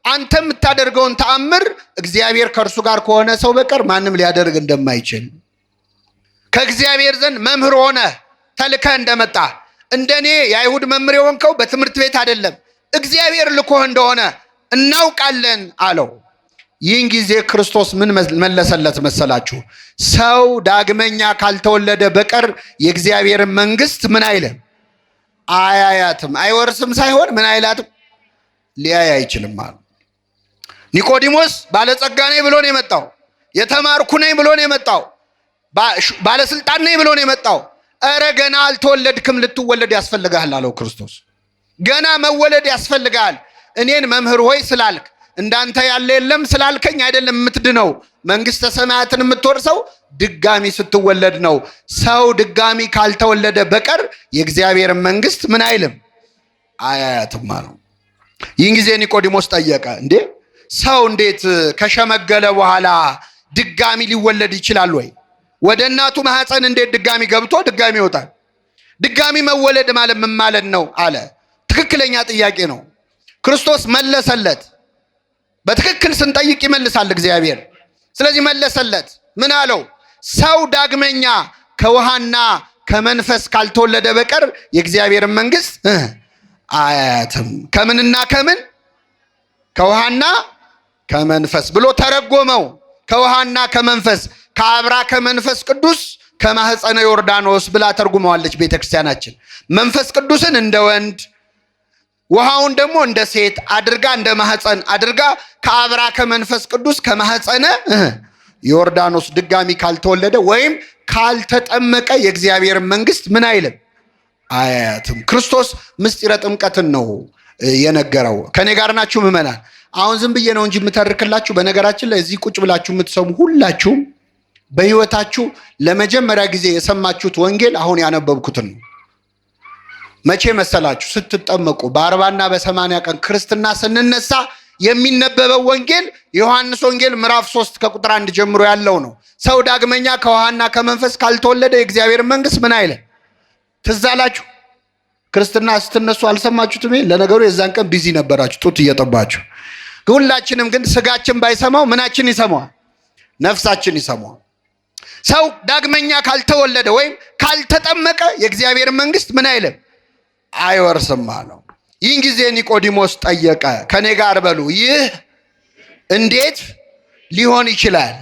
አንተ የምታደርገውን ተአምር እግዚአብሔር ከእርሱ ጋር ከሆነ ሰው በቀር ማንም ሊያደርግ እንደማይችል ከእግዚአብሔር ዘንድ መምህር ሆነ ተልከህ እንደመጣ እንደኔ የአይሁድ መምህር የሆንከው በትምህርት ቤት አይደለም እግዚአብሔር ልኮህ እንደሆነ እናውቃለን አለው። ይህን ጊዜ ክርስቶስ ምን መለሰለት መሰላችሁ? ሰው ዳግመኛ ካልተወለደ በቀር የእግዚአብሔርን መንግስት ምን አይልም? አያያትም። አይወርስም ሳይሆን ምን አይላትም? ሊያይ አይችልም አለ። ኒቆዲሞስ ባለጸጋ ነኝ ብሎ ነው የመጣው። የተማርኩ ነኝ ብሎ ነው የመጣው። ባለስልጣን ነኝ ብሎ ነው የመጣው። ኧረ ገና አልተወለድክም፣ ልትወለድ ያስፈልጋል አለው ክርስቶስ። ገና መወለድ ያስፈልጋል። እኔን መምህር ሆይ ስላልክ እንዳንተ ያለ የለም ስላልከኝ አይደለም የምትድነው። መንግስተ ሰማያትን የምትወርሰው ድጋሚ ስትወለድ ነው። ሰው ድጋሚ ካልተወለደ በቀር የእግዚአብሔር መንግስት ምን አይልም አያያትም አለው። ይህን ጊዜ ኒቆዲሞስ ጠየቀ፣ እንዴ ሰው እንዴት ከሸመገለ በኋላ ድጋሚ ሊወለድ ይችላል ወይ? ወደ እናቱ ማህፀን እንዴት ድጋሚ ገብቶ ድጋሚ ይወጣል? ድጋሚ መወለድ ማለት ምን ማለት ነው አለ። ትክክለኛ ጥያቄ ነው። ክርስቶስ መለሰለት። በትክክል ስንጠይቅ ይመልሳል እግዚአብሔር። ስለዚህ መለሰለት። ምን አለው? ሰው ዳግመኛ ከውሃና ከመንፈስ ካልተወለደ በቀር የእግዚአብሔር መንግስት አያያትም። ከምንና ከምን? ከውሃና ከመንፈስ ብሎ ተረጎመው። ከውሃና ከመንፈስ፣ ከአብራ ከመንፈስ ቅዱስ ከማህፀነ ዮርዳኖስ ብላ ተርጉመዋለች ቤተክርስቲያናችን። መንፈስ ቅዱስን እንደ ወንድ፣ ውሃውን ደግሞ እንደ ሴት አድርጋ እንደ ማህፀን አድርጋ ከአብራ ከመንፈስ ቅዱስ ከማህፀነ ዮርዳኖስ ድጋሚ ካልተወለደ ወይም ካልተጠመቀ የእግዚአብሔር መንግስት ምን አይልም አያያትም። ክርስቶስ ምስጢረ ጥምቀትን ነው የነገረው። ከኔ ጋር ናችሁ ምዕመናን? አሁን ዝም ብዬ ነው እንጂ የምተርክላችሁ። በነገራችን ላይ እዚህ ቁጭ ብላችሁ የምትሰሙ ሁላችሁም በህይወታችሁ ለመጀመሪያ ጊዜ የሰማችሁት ወንጌል አሁን ያነበብኩትን ነው። መቼ መሰላችሁ? ስትጠመቁ በ40ና በ80 ቀን ክርስትና ስንነሳ የሚነበበው ወንጌል ዮሐንስ ወንጌል ምዕራፍ 3 ከቁጥር 1 ጀምሮ ያለው ነው። ሰው ዳግመኛ ከውሃና ከመንፈስ ካልተወለደ የእግዚአብሔር መንግስት ምን አይልም። ትዝ አላችሁ? ክርስትና ስትነሱ አልሰማችሁትም? ለነገሩ የዛን ቀን ቢዚ ነበራችሁ ጡት እየጠባችሁ። ሁላችንም ግን ስጋችን ባይሰማው ምናችን ይሰማዋል? ነፍሳችን ይሰማዋል። ሰው ዳግመኛ ካልተወለደ ወይም ካልተጠመቀ የእግዚአብሔር መንግስት ምን አይልም አይወርስም አለው። ይህን ጊዜ ኒቆዲሞስ ጠየቀ። ከኔ ጋር በሉ፣ ይህ እንዴት ሊሆን ይችላል?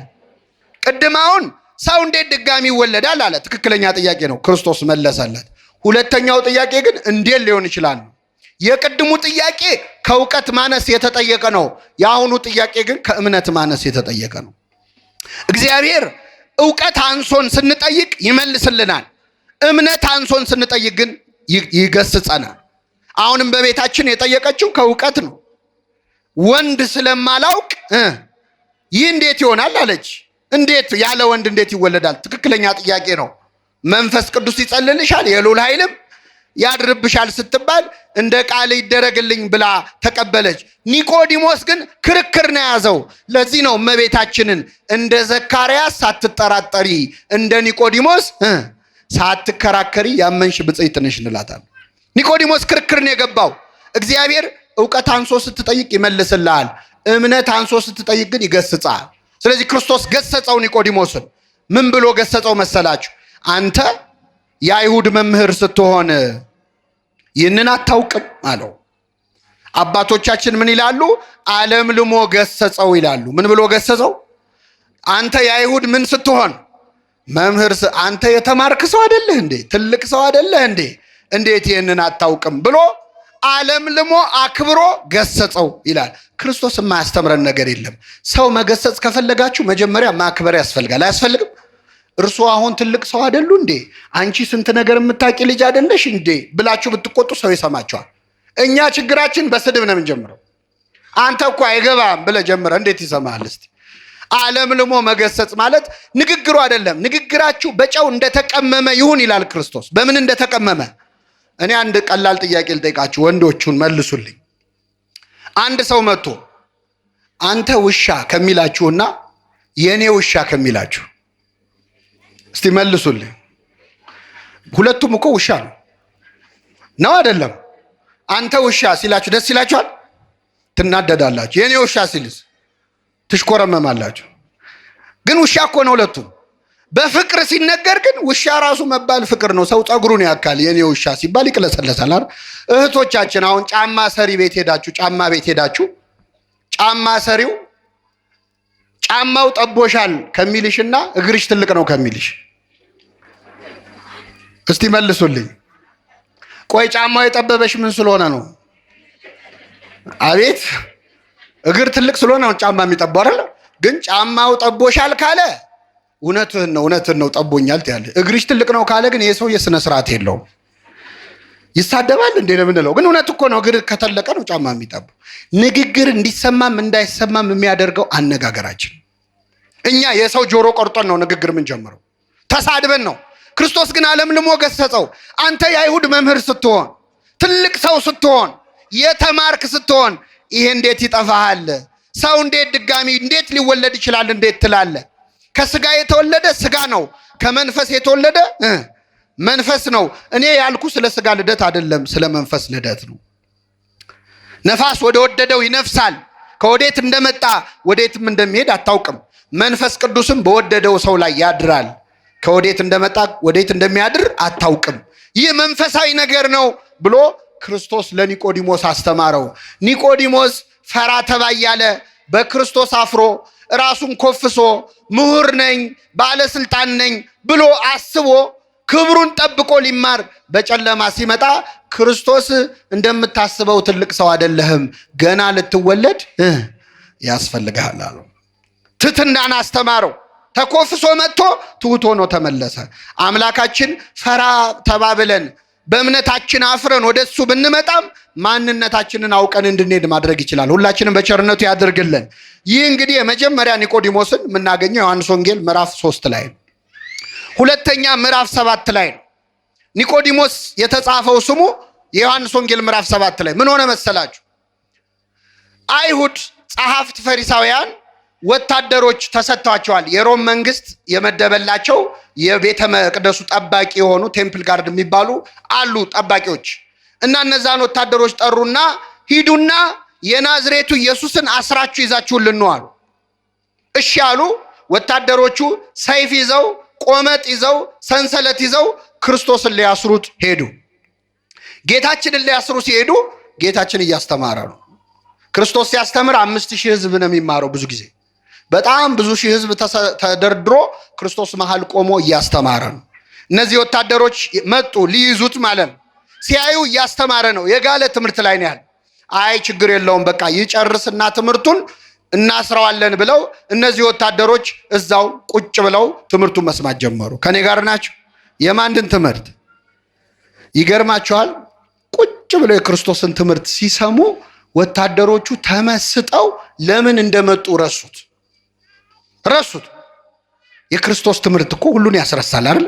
ቅድማውን ሰው እንዴት ድጋሚ ይወለዳል አለ። ትክክለኛ ጥያቄ ነው፣ ክርስቶስ መለሰለት። ሁለተኛው ጥያቄ ግን እንዴት ሊሆን ይችላል? የቅድሙ ጥያቄ ከእውቀት ማነስ የተጠየቀ ነው። የአሁኑ ጥያቄ ግን ከእምነት ማነስ የተጠየቀ ነው። እግዚአብሔር እውቀት አንሶን ስንጠይቅ ይመልስልናል። እምነት አንሶን ስንጠይቅ ግን ይገስጸናል። አሁንም በቤታችን የጠየቀችው ከእውቀት ነው። ወንድ ስለማላውቅ ይህ እንዴት ይሆናል አለች። እንዴት ያለ ወንድ እንዴት ይወለዳል? ትክክለኛ ጥያቄ ነው። መንፈስ ቅዱስ ይጸልልሻል፣ የልዑል ኃይልም ያድርብሻል ስትባል እንደ ቃል ይደረግልኝ ብላ ተቀበለች። ኒቆዲሞስ ግን ክርክር ነው የያዘው። ለዚህ ነው እመቤታችንን እንደ ዘካርያስ ሳትጠራጠሪ እንደ ኒቆዲሞስ ሳትከራከሪ ያመንሽ ብፅዕት ነሽ እንላታለን። ኒቆዲሞስ ክርክር ነው የገባው። እግዚአብሔር እውቀት አንሶ ስትጠይቅ ይመልስልሃል፣ እምነት አንሶ ስትጠይቅ ግን ይገስጻል። ስለዚህ ክርስቶስ ገሰጸው ኒቆዲሞስን። ምን ብሎ ገሰጸው መሰላችሁ? አንተ የአይሁድ መምህር ስትሆን ይህንን አታውቅም አለው። አባቶቻችን ምን ይላሉ? ዓለም ልሞ ገሰጸው ይላሉ። ምን ብሎ ገሰጸው? አንተ የአይሁድ ምን ስትሆን መምህር፣ አንተ የተማርክ ሰው አይደለህ እንዴ? ትልቅ ሰው አይደለህ እንዴ? እንዴት ይህንን አታውቅም ብሎ ዓለም ልሞ አክብሮ ገሰጸው ይላል። ክርስቶስ የማያስተምረን ነገር የለም። ሰው መገሰጽ ከፈለጋችሁ መጀመሪያ ማክበር ያስፈልጋል። አያስፈልግም? እርሱ አሁን ትልቅ ሰው አይደሉ እንዴ? አንቺ ስንት ነገር የምታውቂ ልጅ አይደለሽ እንዴ ብላችሁ ብትቆጡ ሰው ይሰማቸዋል። እኛ ችግራችን በስድብ ነው የምንጀምረው። አንተ እኮ አይገባም ብለህ ጀምረህ እንዴት ይሰማሃል? እስቲ ዓለም ልሞ መገሰጽ ማለት ንግግሩ አይደለም። ንግግራችሁ በጨው እንደተቀመመ ይሁን ይላል ክርስቶስ። በምን እንደተቀመመ? እኔ አንድ ቀላል ጥያቄ ልጠይቃችሁ፣ ወንዶቹን መልሱልኝ። አንድ ሰው መጥቶ አንተ ውሻ ከሚላችሁና የኔ ውሻ ከሚላችሁ እስቲ መልሱልኝ። ሁለቱም እኮ ውሻ ነው አይደለም? አንተ ውሻ ሲላችሁ ደስ ይላችኋል? ትናደዳላችሁ። የኔ ውሻ ሲልስ ትሽኮረመማላችሁ። ግን ውሻ እኮ ነው ሁለቱም። በፍቅር ሲነገር ግን ውሻ ራሱ መባል ፍቅር ነው። ሰው ፀጉሩን ያካል የኔ ውሻ ሲባል ይቅለሰለሳል አይደል? እህቶቻችን አሁን ጫማ ሰሪ ቤት ሄዳችሁ ጫማ ሰሪው ጫማው ጠቦሻል ከሚልሽና እግርሽ ትልቅ ነው ከሚልሽ እስቲ መልሱልኝ። ቆይ ጫማው የጠበበሽ ምን ስለሆነ ነው? አቤት እግር ትልቅ ስለሆነ ነው ጫማ የሚጠባው አይደል? ግን ጫማው ጠቦሻል ካለ እውነትህን ነው ጠቦኛል ትያለህ። እግርሽ ትልቅ ነው ካለ ግን የሰው የስነ ስርዓት የለውም። ይሳደባል እንዴ ለምንለው? ግን እውነት እኮ ነው። እግር ከተለቀ ነው ጫማ የሚጠባው። ንግግር እንዲሰማም እንዳይሰማም የሚያደርገው አነጋገራችን። እኛ የሰው ጆሮ ቆርጦን ነው ንግግር የምንጀምረው፣ ተሳድበን ነው። ክርስቶስ ግን አለምልሞ ገሰጸው። አንተ የአይሁድ መምህር ስትሆን፣ ትልቅ ሰው ስትሆን፣ የተማርክ ስትሆን ይሄ እንዴት ይጠፋሃል? ሰው እንዴት ድጋሚ እንዴት ሊወለድ ይችላል? እንዴት ትላለህ? ከስጋ የተወለደ ስጋ ነው፣ ከመንፈስ የተወለደ መንፈስ ነው። እኔ ያልኩ ስለ ስጋ ልደት አይደለም፣ ስለ መንፈስ ልደት ነው። ነፋስ ወደ ወደደው ይነፍሳል። ከወዴት እንደመጣ ወዴትም እንደሚሄድ አታውቅም። መንፈስ ቅዱስም በወደደው ሰው ላይ ያድራል። ከወዴት እንደመጣ ወዴት እንደሚያድር አታውቅም። ይህ መንፈሳዊ ነገር ነው ብሎ ክርስቶስ ለኒቆዲሞስ አስተማረው። ኒቆዲሞስ ፈራ ተባ እያለ በክርስቶስ አፍሮ ራሱን ኮፍሶ ምሁር ነኝ ባለስልጣን ነኝ ብሎ አስቦ ክብሩን ጠብቆ ሊማር በጨለማ ሲመጣ ክርስቶስ እንደምታስበው ትልቅ ሰው አይደለህም፣ ገና ልትወለድ ያስፈልግሃል አለው። ትሕትናን አስተማረው። ተኮፍሶ መጥቶ ትሑት ሆኖ ተመለሰ። አምላካችን ፈራ ተባብለን በእምነታችን አፍረን ወደሱ ብንመጣም ማንነታችንን አውቀን እንድንሄድ ማድረግ ይችላል። ሁላችንም በቸርነቱ ያድርግልን። ይህ እንግዲህ የመጀመሪያ ኒቆዲሞስን የምናገኘው ዮሐንስ ወንጌል ምዕራፍ 3 ላይ ነው። ሁለተኛ ምዕራፍ 7 ላይ ነው። ኒቆዲሞስ የተጻፈው ስሙ የዮሐንስ ወንጌል ምዕራፍ 7 ላይ ምን ሆነ መሰላችሁ? አይሁድ ጸሐፍት ፈሪሳውያን ወታደሮች ተሰጥተዋቸዋል። የሮም መንግስት የመደበላቸው የቤተ መቅደሱ ጠባቂ የሆኑ ቴምፕል ጋርድ የሚባሉ አሉ ጠባቂዎች። እና እነዛን ወታደሮች ጠሩና ሂዱና የናዝሬቱ ኢየሱስን አስራችሁ ይዛችሁልን ነው አሉ። እሺ አሉ። ወታደሮቹ ሰይፍ ይዘው ቆመጥ ይዘው ሰንሰለት ይዘው ክርስቶስን ሊያስሩት ሄዱ። ጌታችንን ሊያስሩ ሲሄዱ ጌታችን እያስተማረ ነው። ክርስቶስ ሲያስተምር 5000 ህዝብ ነው የሚማረው። ብዙ ጊዜ በጣም ብዙ ሺህ ህዝብ ተደርድሮ ክርስቶስ መሃል ቆሞ እያስተማረ ነው። እነዚህ ወታደሮች መጡ ሊይዙት ማለት ነው። ሲያዩ እያስተማረ ነው። የጋለ ትምህርት ላይ ነው ያለ። አይ ችግር የለውም በቃ ይጨርስና ትምህርቱን እናስረዋለን ብለው እነዚህ ወታደሮች እዛው ቁጭ ብለው ትምህርቱን መስማት ጀመሩ። ከኔ ጋር ናቸው? የማንን ትምህርት? ይገርማቸዋል። ቁጭ ብለው የክርስቶስን ትምህርት ሲሰሙ ወታደሮቹ ተመስጠው ለምን እንደመጡ ረሱት። የክርስቶስ ትምህርት እኮ ሁሉን ያስረሳል አይደል?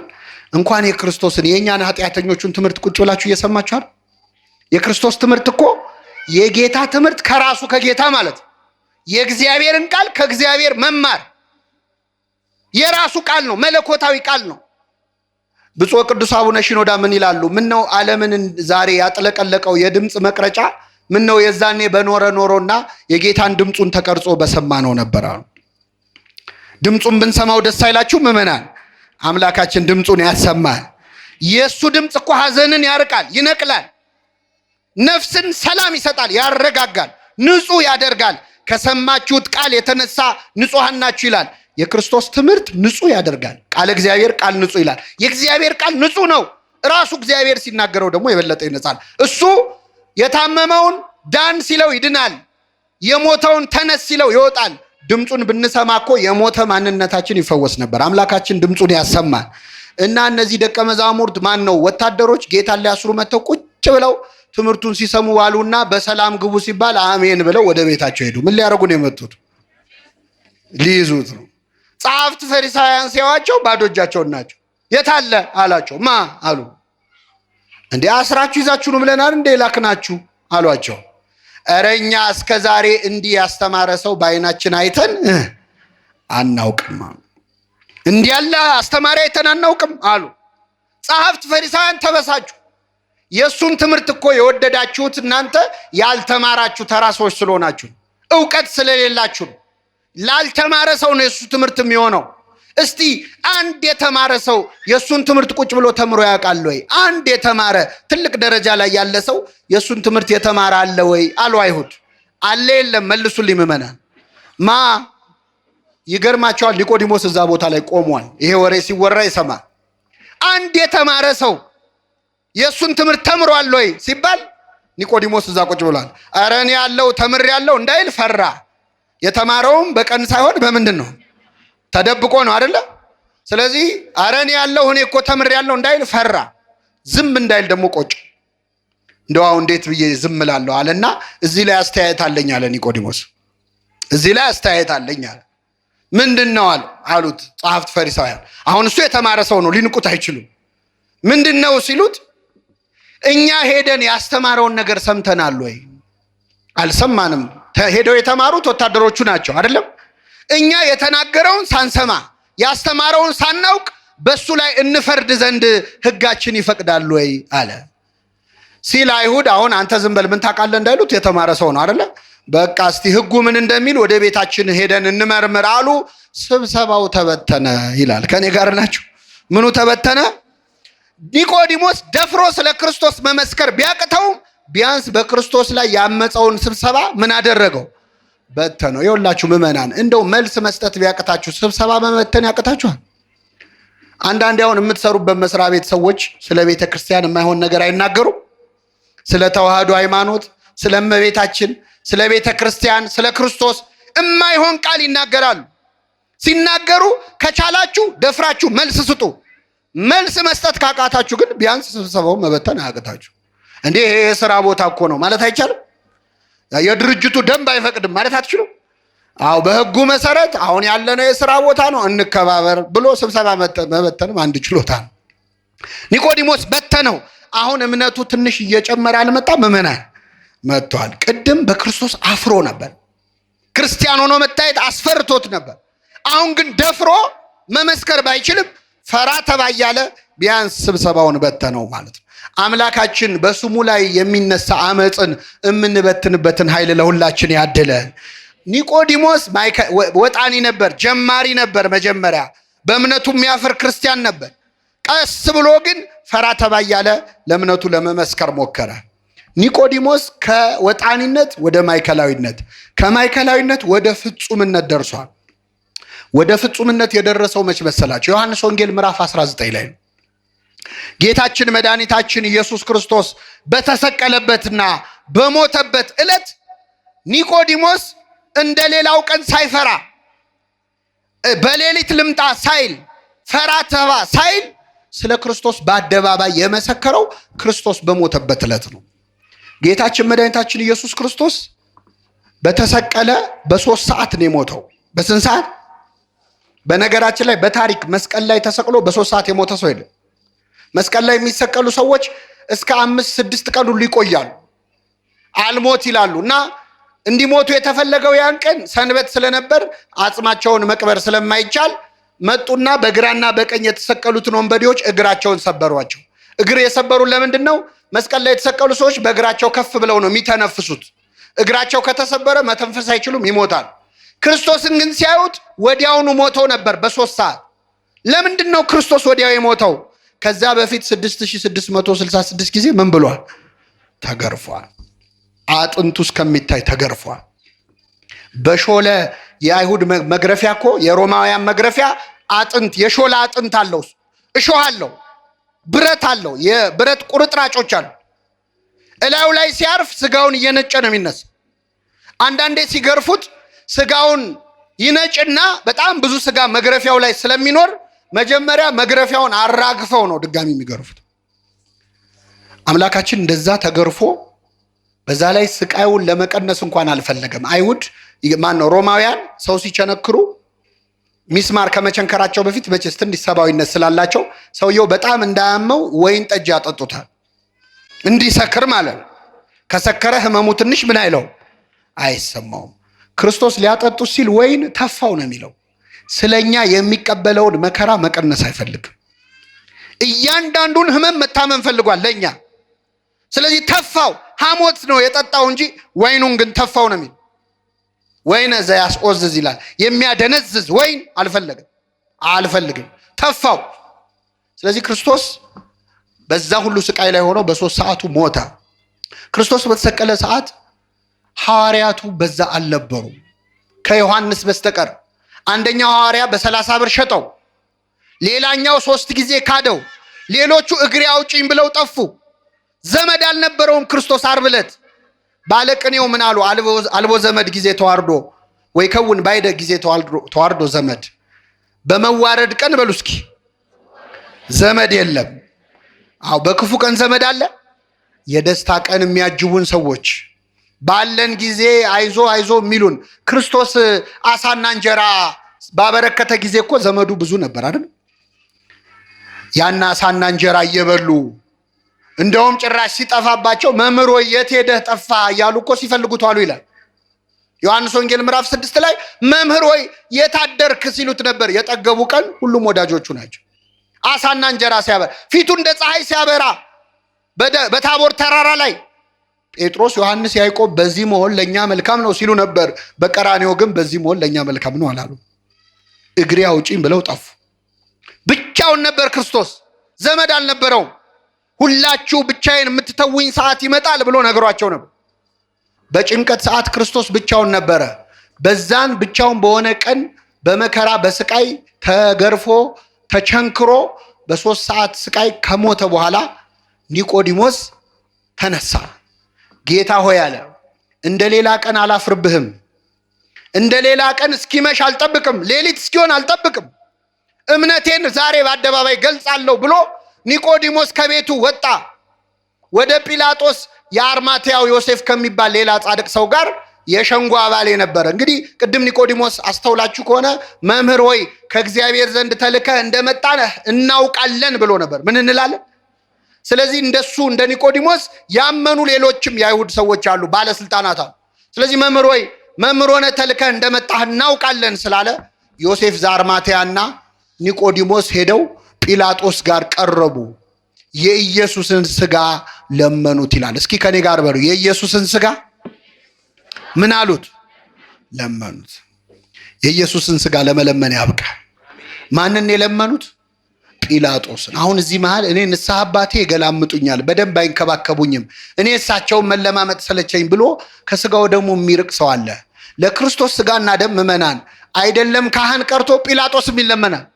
እንኳን የክርስቶስን የእኛን ኃጢአተኞቹን ትምህርት ቁጭ ብላችሁ እየሰማችኋል። የክርስቶስ ትምህርት እኮ የጌታ ትምህርት ከራሱ ከጌታ ማለት የእግዚአብሔርን ቃል ከእግዚአብሔር መማር የራሱ ቃል ነው፣ መለኮታዊ ቃል ነው። ብፁዕ ቅዱስ አቡነ ሽኖዳ ምን ይላሉ? ምን ነው ዓለምን ዛሬ ያጥለቀለቀው የድምፅ መቅረጫ ምን ነው የዛኔ በኖረና የጌታን ድምፁን ተቀርጾ በሰማነው ነበር አሉ። ድምፁን ብንሰማው ደስ አይላችሁ ምዕመናን? አምላካችን ድምፁን ያሰማል። የሱ ድምፅ እኮ ሐዘንን ያርቃል፣ ይነቅላል፣ ነፍስን ሰላም ይሰጣል፣ ያረጋጋል፣ ንጹህ ያደርጋል። ከሰማችሁት ቃል የተነሳ ንጹሐን ናችሁ ይላል። የክርስቶስ ትምህርት ንጹህ ያደርጋል። ቃል እግዚአብሔር ቃል ንጹህ ይላል። የእግዚአብሔር ቃል ንጹህ ነው። ራሱ እግዚአብሔር ሲናገረው ደግሞ የበለጠ ይነጻል። እሱ የታመመውን ዳን ሲለው ይድናል፣ የሞተውን ተነስ ሲለው ይወጣል። ድምፁን ብንሰማ እኮ የሞተ ማንነታችን ይፈወስ ነበር። አምላካችን ድምፁን ያሰማል። እና እነዚህ ደቀ መዛሙርት ማን ነው ወታደሮች ጌታን ሊያስሩ መጥተው ቁጭ ብለው ትምህርቱን ሲሰሙ ዋሉና በሰላም ግቡ ሲባል አሜን ብለው ወደ ቤታቸው ሄዱ። ምን ሊያደርጉ ነው የመጡት? ሊይዙት ነው። ጸሐፍት ፈሪሳውያን ሲያዋቸው ባዶ እጃቸውን ናቸው። የታለ አላቸው። ማ አሉ። እንዴ አስራችሁ ይዛችሁ ነው ብለናል እንዴ ላክናችሁ አሏቸው። ኧረ እኛ እስከ ዛሬ እንዲህ ያስተማረ ሰው በዓይናችን አይተን አናውቅም። እንዲህ ያለ አስተማሪ አይተን አናውቅም አሉ። ጸሐፍት ፈሪሳውያን ተበሳጩ። የእሱን ትምህርት እኮ የወደዳችሁት እናንተ ያልተማራችሁ ተራ ሰዎች ስለሆናችሁ፣ እውቀት ስለሌላችሁ። ላልተማረ ሰው ነው የእሱ ትምህርት የሚሆነው። እስቲ አንድ የተማረ ሰው የእሱን ትምህርት ቁጭ ብሎ ተምሮ ያውቃል ወይ? አንድ የተማረ ትልቅ ደረጃ ላይ ያለ ሰው የእሱን ትምህርት የተማረ አለ ወይ አሉ አይሁድ። አለ የለም? መልሱልኝ ምዕመናን። ማ ይገርማቸዋል። ኒቆዲሞስ እዛ ቦታ ላይ ቆሟል። ይሄ ወሬ ሲወራ ይሰማል። አንድ የተማረ ሰው የእሱን ትምህርት ተምሯል ወይ ሲባል ኒቆዲሞስ እዛ ቁጭ ብሏል። ኧረ እኔ ያለው ተምር ያለው እንዳይል ፈራ። የተማረውም በቀን ሳይሆን በምንድን ነው? ተደብቆ ነው አይደለ? ስለዚህ አረን ያለው እኔ እኮ ተምር ያለው እንዳይል ፈራ። ዝም እንዳይል ደግሞ ቆጭ። እንደው አሁን እንዴት ብዬ ዝም እላለሁ አለና እዚህ ላይ አስተያየት አለኝ አለ ኒቆዲሞስ። እዚህ ላይ አስተያየት አለኝ አለ። ምንድነው አሉት ጸሐፍት ፈሪሳውያን። አሁን እሱ የተማረ ሰው ነው፣ ሊንቁት አይችሉም። ምንድነው ሲሉት እኛ ሄደን ያስተማረውን ነገር ሰምተናል ወይ? አልሰማንም። ሄደው የተማሩት ወታደሮቹ ናቸው አይደለም? እኛ የተናገረውን ሳንሰማ ያስተማረውን ሳናውቅ በሱ ላይ እንፈርድ ዘንድ ሕጋችን ይፈቅዳል ወይ አለ ሲል አይሁድ አሁን አንተ ዝም በል ምን ታውቃለህ እንዳይሉት የተማረ ሰው ነው አይደለ? በቃ እስቲ ሕጉ ምን እንደሚል ወደ ቤታችን ሄደን እንመርምር አሉ። ስብሰባው ተበተነ ይላል። ከኔ ጋር ናችሁ? ምኑ ተበተነ? ኒቆዲሞስ ደፍሮ ስለ ክርስቶስ መመስከር ቢያቅተውም ቢያንስ በክርስቶስ ላይ ያመፀውን ስብሰባ ምን አደረገው? በተነው። ይኸውላችሁ ምዕመናን፣ እንደው መልስ መስጠት ቢያቅታችሁ ስብሰባ መበተን ያቅታችኋል? አንዳንዴ አሁን የምትሰሩበት መስሪያ ቤት ሰዎች ስለ ቤተ ክርስቲያን የማይሆን ነገር አይናገሩም? ስለ ተዋህዶ ሃይማኖት፣ ስለ እመቤታችን፣ ስለ ቤተ ክርስቲያን፣ ስለ ክርስቶስ የማይሆን ቃል ይናገራሉ። ሲናገሩ ከቻላችሁ ደፍራችሁ መልስ ስጡ። መልስ መስጠት ካቃታችሁ ግን ቢያንስ ስብሰባውን መበተን አያቅታችሁ። እንዴ ይሄ የሥራ ቦታ እኮ ነው ማለት አይቻልም? የድርጅቱ ደንብ አይፈቅድም ማለት አትችሉም? አዎ በሕጉ መሰረት አሁን ያለነው የሥራ ቦታ ነው እንከባበር ብሎ ስብሰባ መበተንም አንድ ችሎታ ነው። ኒቆዲሞስ በተነው። አሁን እምነቱ ትንሽ እየጨመረ አልመጣም? ምዕመናን መጥቷል። ቅድም በክርስቶስ አፍሮ ነበር። ክርስቲያን ሆኖ መታየት አስፈርቶት ነበር። አሁን ግን ደፍሮ መመስከር ባይችልም ፈራ ተባ እያለ ቢያንስ ስብሰባውን በተነው ማለት ነው። አምላካችን በስሙ ላይ የሚነሳ አመፅን የምንበትንበትን ኃይል ለሁላችን ያድለን። ኒቆዲሞስ ወጣኒ ነበር፣ ጀማሪ ነበር። መጀመሪያ በእምነቱ የሚያፍር ክርስቲያን ነበር። ቀስ ብሎ ግን ፈራ ተባ እያለ ለእምነቱ ለመመስከር ሞከረ። ኒቆዲሞስ ከወጣኒነት ወደ ማዕከላዊነት፣ ከማዕከላዊነት ወደ ፍጹምነት ደርሷል። ወደ ፍጹምነት የደረሰው መች መሰላቸው? ዮሐንስ ወንጌል ምዕራፍ 19 ላይ ነው። ጌታችን መድኃኒታችን ኢየሱስ ክርስቶስ በተሰቀለበትና በሞተበት ዕለት ኒቆዲሞስ እንደ ሌላው ቀን ሳይፈራ በሌሊት ልምጣ ሳይል ፈራ ተባ ሳይል ስለ ክርስቶስ በአደባባይ የመሰከረው ክርስቶስ በሞተበት ዕለት ነው። ጌታችን መድኃኒታችን ኢየሱስ ክርስቶስ በተሰቀለ በ3 ሰዓት ነው የሞተው። በስንት ሰዓት? በነገራችን ላይ በታሪክ መስቀል ላይ ተሰቅሎ በ3 ሰዓት የሞተ ሰው የለም። መስቀል ላይ የሚሰቀሉ ሰዎች እስከ 5-6 ቀን ሁሉ ይቆያሉ፣ አልሞት ይላሉ። እና እንዲሞቱ የተፈለገው ያን ቀን ሰንበት ስለነበር አጽማቸውን መቅበር ስለማይቻል መጡና በግራና በቀኝ የተሰቀሉትን ወንበዴዎች እግራቸውን ሰበሯቸው። እግር የሰበሩን ለምንድን ነው? መስቀል ላይ የተሰቀሉ ሰዎች በእግራቸው ከፍ ብለው ነው የሚተነፍሱት። እግራቸው ከተሰበረ መተንፈስ አይችሉም፣ ይሞታል። ክርስቶስን ግን ሲያዩት ወዲያውኑ ሞተው ነበር በ3 ሰዓት። ለምንድን ነው ክርስቶስ ወዲያው የሞተው? ከዛ በፊት 6666 ጊዜ ምን ብሏል? ተገርፏል። አጥንቱ እስከሚታይ ተገርፏል። በሾለ የአይሁድ መግረፊያ እኮ የሮማውያን መግረፊያ አጥንት፣ የሾለ አጥንት አለው፣ እሾህ አለው፣ ብረት አለው፣ የብረት ቁርጥራጮች አሉ። እላዩ ላይ ሲያርፍ ስጋውን እየነጨ ነው የሚነሳ። አንዳንዴ ሲገርፉት ስጋውን ይነጭና በጣም ብዙ ስጋ መግረፊያው ላይ ስለሚኖር መጀመሪያ መግረፊያውን አራግፈው ነው ድጋሚ የሚገርፉት። አምላካችን እንደዛ ተገርፎ በዛ ላይ ስቃዩን ለመቀነስ እንኳን አልፈለገም። አይሁድ ሮማውያን ሰው ሲቸነክሩ ሚስማር ከመቸንከራቸው በፊት መቼስ ትንሽ ሰብአዊነት ስላላቸው ሰውየው በጣም እንዳያመው ወይን ጠጅ ያጠጡታል፣ እንዲሰክር ማለት ነው። ከሰከረ ህመሙ ትንሽ ምን አይለው አይሰማውም። ክርስቶስ ሊያጠጡ ሲል ወይን ተፋው ነው የሚለው። ስለኛ የሚቀበለውን መከራ መቀነስ አይፈልግም። እያንዳንዱን ህመም መታመን ፈልጓል ለኛ። ስለዚህ ተፋው። ሐሞት ነው የጠጣው እንጂ ወይኑን ግን ተፋው ነው የሚለው። ወይነ ዘያስኦዝዝ ይላል። የሚያደነዝዝ ወይን አልፈልግም፣ ተፋው። ስለዚህ ክርስቶስ በዛ ሁሉ ስቃይ ላይ ሆኖ በ3 ሰዓቱ ሞተ። ክርስቶስ በተሰቀለ ሰዓት ሐዋርያቱ በዛ አልነበሩ ከዮሐንስ በስተቀር። አንደኛው ሐዋርያ በ30 ብር ሸጠው፣ ሌላኛው 3 ጊዜ ካደው፣ ሌሎቹ እግሬ አውጪኝ ብለው ጠፉ። ዘመድ አልነበረውም ክርስቶስ ዓርብ ዕለት። ባለቅኔው ምን አሉ? አልቦ ዘመድ ጊዜ ተዋርዶ ወይ ከውን ባይደ ጊዜ ተዋርዶ ዘመድ። በመዋረድ ቀን በሉ እስኪ ዘመድ የለም። አዎ በክፉ ቀን ዘመድ አለ። የደስታ ቀን የሚያጅቡን ሰዎች ባለን ጊዜ አይዞ አይዞ የሚሉን ክርስቶስ አሳና እንጀራ ባበረከተ ጊዜ እኮ ዘመዱ ብዙ ነበር አይደል? ያን አሳና እንጀራ እየበሉ እንደውም ጭራሽ ሲጠፋባቸው መምህር ሆይ የት ሄደህ ጠፋ እያሉ እኮ ሲፈልጉት ዋሉ ይላል ዮሐንስ ወንጌል ምዕራፍ 6 ላይ መምህር ሆይ የት አደርክ ሲሉት ነበር። የጠገቡ ቀን ሁሉም ወዳጆቹ ናቸው። አሳና እንጀራ ሲያበራ ፊቱ እንደ ፀሐይ ሲያበራ በታቦር ተራራ ላይ ጴጥሮስ፣ ዮሐንስ፣ ያዕቆብ በዚህ መሆን ለኛ መልካም ነው ሲሉ ነበር። በቀራንዮ ግን በዚህ መሆን ለኛ መልካም ነው አላሉ። እግሬ አውጪኝ ብለው ጠፉ። ብቻውን ነበር ክርስቶስ፣ ዘመድ አልነበረውም። ሁላችሁ ብቻዬን የምትተውኝ ሰዓት ይመጣል ብሎ ነግሯቸው ነበር። በጭንቀት ሰዓት ክርስቶስ ብቻውን ነበረ። በዛን ብቻውን በሆነ ቀን በመከራ በስቃይ ተገርፎ ተቸንክሮ በ3 ሰዓት ስቃይ ከሞተ በኋላ ኒቆዲሞስ ተነሳ። ጌታ ሆይ አለ፣ እንደ ሌላ ቀን አላፍርብህም። እንደ ሌላ ቀን እስኪመሽ አልጠብቅም፣ ሌሊት እስኪሆን አልጠብቅም። እምነቴን ዛሬ በአደባባይ ገልጻለሁ ብሎ ኒቆዲሞስ ከቤቱ ወጣ። ወደ ጲላጦስ የአርማትያው ዮሴፍ ከሚባል ሌላ ጻድቅ ሰው ጋር የሸንጎ አባል የነበረ። እንግዲህ ቅድም ኒቆዲሞስ አስተውላችሁ ከሆነ መምህር ሆይ ከእግዚአብሔር ዘንድ ተልከህ እንደመጣነህ እናውቃለን ብሎ ነበር። ምን እንላለን? ስለዚህ እንደሱ እንደ ኒቆዲሞስ ያመኑ ሌሎችም የአይሁድ ሰዎች አሉ፣ ባለስልጣናት አሉ። ስለዚህ መምህር ሆይ መምህር ሆነህ ተልከህ እንደመጣህ እናውቃለን ስላለ ዮሴፍ ዘአርማትያና ኒቆዲሞስ ሄደው ጲላጦስ ጋር ቀረቡ። የኢየሱስን ስጋ ለመኑት ይላል። እስኪ ከኔ ጋር በሉ፣ የኢየሱስን ስጋ ምን አሉት? ለመኑት። የኢየሱስን ስጋ ለመለመን ያብቃል። ማንን የለመኑት? ጲላጦስን። አሁን እዚህ መሃል እኔ ንስሐ አባቴ ገላምጡኛል፣ በደንብ አይንከባከቡኝም፣ እኔ እሳቸውን መለማመጥ ሰለቸኝ ብሎ ከስጋው ደግሞ የሚርቅ ሰው አለ። ለክርስቶስ ስጋና ደም ምዕመናን አይደለም ካህን ቀርቶ ጲላጦስም ይለመናል።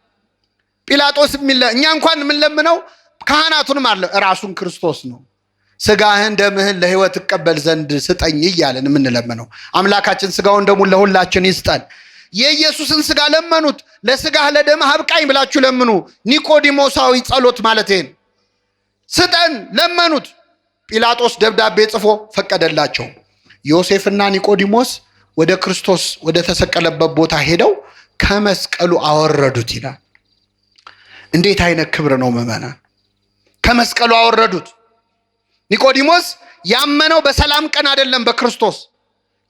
እኛ እንኳን የምንለምነው ካህናቱንም አለ ራሱን ክርስቶስ ነው። ስጋህን ደምህን ለሕይወት እቀበል ዘንድ ስጠኝ እያለን የምንለምነው አምላካችን ስጋውን ደሙን ለሁላችን ይስጠን። የኢየሱስን ስጋ ለመኑት። ለስጋህ ለደምህ አብቃኝ ብላችሁ ለምኑ። ኒቆዲሞሳዊ ጸሎት ማለት ይሄን ስጠን ለመኑት። ጲላጦስ ደብዳቤ ጽፎ ፈቀደላቸው። ዮሴፍና ኒቆዲሞስ ወደ ክርስቶስ ወደ ተሰቀለበት ቦታ ሄደው ከመስቀሉ አወረዱት ይላል። እንዴት አይነት ክብር ነው ምዕመናን! ከመስቀሉ አወረዱት። ኒቆዲሞስ ያመነው በሰላም ቀን አይደለም፣ በክርስቶስ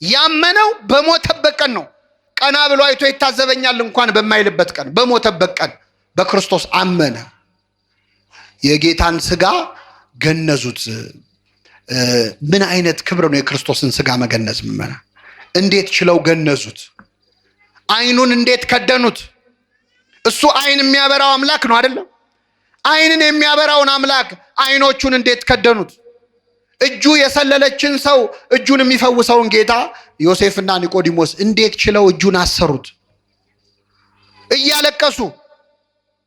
ያመነው በሞተበት ቀን ነው። ቀና ብሎ አይቶ ይታዘበኛል እንኳን በማይልበት ቀን፣ በሞተበት ቀን በክርስቶስ አመነ። የጌታን ስጋ ገነዙት። ምን አይነት ክብር ነው የክርስቶስን ስጋ መገነዝ ምዕመናን! እንዴት ችለው ገነዙት? አይኑን እንዴት ከደኑት? እሱ አይን የሚያበራው አምላክ ነው አይደለም? አይንን የሚያበራውን አምላክ አይኖቹን እንዴት ከደኑት? እጁ የሰለለችን ሰው እጁን የሚፈውሰውን ጌታ ዮሴፍና ኒቆዲሞስ እንዴት ችለው እጁን አሰሩት? እያለቀሱ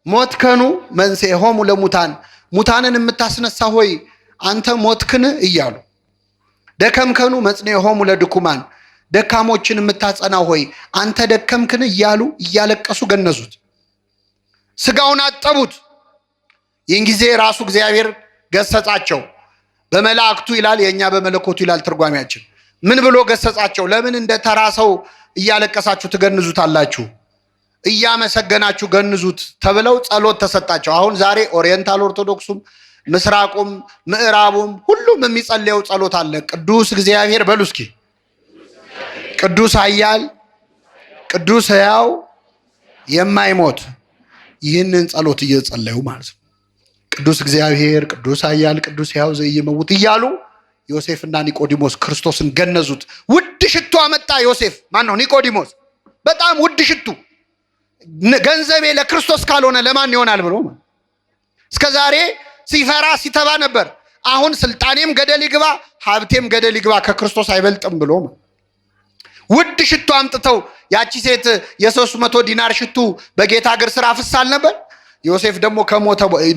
ሞትከኑ መንሥኤሆሙ ለሙታን፣ ሙታንን የምታስነሳ ሆይ አንተ ሞትክን እያሉ፣ ደከምከኑ መጽንዔሆሙ ለድኩማን፣ ደካሞችን የምታጸና ሆይ አንተ ደከምክን እያሉ እያለቀሱ ገነዙት። ስጋውን አጠቡት። ይህን ጊዜ ራሱ እግዚአብሔር ገሰጻቸው በመላእክቱ ይላል፣ የእኛ በመለኮቱ ይላል ትርጓሜያችን። ምን ብሎ ገሰጻቸው? ለምን እንደ ተራ ሰው እያለቀሳችሁ ትገንዙታላችሁ? እያመሰገናችሁ ገንዙት ተብለው ጸሎት ተሰጣቸው። አሁን ዛሬ ኦሪየንታል ኦርቶዶክሱም ምስራቁም ምዕራቡም ሁሉም የሚጸልየው ጸሎት አለ። ቅዱስ እግዚአብሔር በሉ እስኪ፣ ቅዱስ ኃያል፣ ቅዱስ ሕያው፣ የማይሞት ይህንን ጸሎት እየጸለዩ ማለት ነው። ቅዱስ እግዚአብሔር፣ ቅዱስ ኃያል፣ ቅዱስ ሕያው ዘኢይመውት እያሉ ዮሴፍና ኒቆዲሞስ ክርስቶስን ገነዙት። ውድ ሽቱ አመጣ ዮሴፍ። ማን ነው? ኒቆዲሞስ። በጣም ውድ ሽቱ። ገንዘቤ ለክርስቶስ ካልሆነ ለማን ይሆናል ብሎ እስከ ዛሬ ሲፈራ ሲተባ ነበር። አሁን ስልጣኔም ገደል ይግባ ሀብቴም ገደል ይግባ ከክርስቶስ አይበልጥም ብሎ ውድ ሽቱ አምጥተው፣ ያቺ ሴት የ300 ዲናር ሽቱ በጌታ እግር ስር አፍሳል ነበር። ዮሴፍ ደግሞ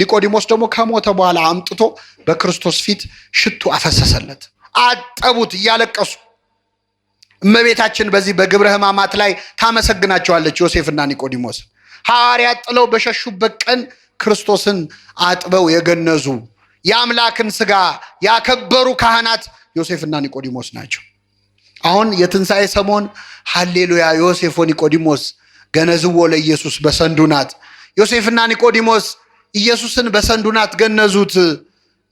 ኒቆዲሞስ ደግሞ ከሞተ በኋላ አምጥቶ በክርስቶስ ፊት ሽቱ አፈሰሰለት። አጠቡት እያለቀሱ። እመቤታችን በዚህ በግብረ ሕማማት ላይ ታመሰግናቸዋለች ዮሴፍና ኒቆዲሞስ። ሐዋርያት ጥለው በሸሹበት ቀን ክርስቶስን አጥበው የገነዙ የአምላክን ሥጋ ያከበሩ ካህናት ዮሴፍና ኒቆዲሞስ ናቸው። አሁን የትንሣኤ ሰሞን ሃሌሉያ ዮሴፍ ወኒቆዲሞስ ገነዝዎ ለኢየሱስ በሰንዱናት። ዮሴፍና ኒቆዲሞስ ኢየሱስን በሰንዱናት ገነዙት፣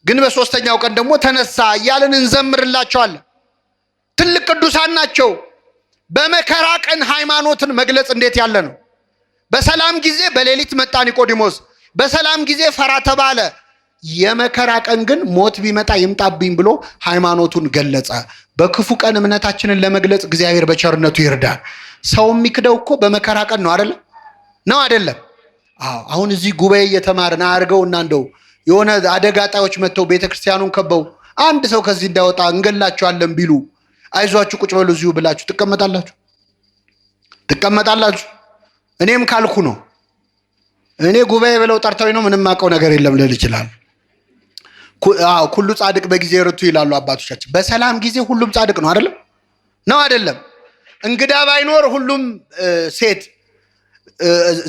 ግን በሦስተኛው ቀን ደግሞ ተነሳ እያልን እንዘምርላቸዋለን። ትልቅ ቅዱሳን ናቸው። በመከራ ቀን ሃይማኖትን መግለጽ እንዴት ያለ ነው! በሰላም ጊዜ በሌሊት መጣ ኒቆዲሞስ፣ በሰላም ጊዜ ፈራ ተባለ። የመከራ ቀን ግን ሞት ቢመጣ ይምጣብኝ ብሎ ሃይማኖቱን ገለጸ። በክፉ ቀን እምነታችንን ለመግለጽ እግዚአብሔር በቸርነቱ ይርዳል። ሰው የሚክደው እኮ በመከራ ቀን ነው አይደለም? ነው አይደለም? አሁን እዚህ ጉባኤ እየተማርን አድርገውና እንደው የሆነ አደጋ ጣዮች መጥተው ቤተክርስቲያኑን ከበው አንድ ሰው ከዚህ እንዳይወጣ እንገላቸዋለን ቢሉ አይዟችሁ ቁጭ በሉ እዚሁ ብላችሁ ትቀመጣላችሁ? እኔም ካልኩ ነው። እኔ ጉባኤ ብለው ጠርተው ነው ምንም አውቀው ነገር የለም ልል ይችላል። ሁሉ ጻድቅ በጊዜ ርቱ ይላሉ አባቶቻችን። በሰላም ጊዜ ሁሉም ጻድቅ ነው አይደለም? ነው አይደለም? እንግዳ ባይኖር ሁሉም ሴት፣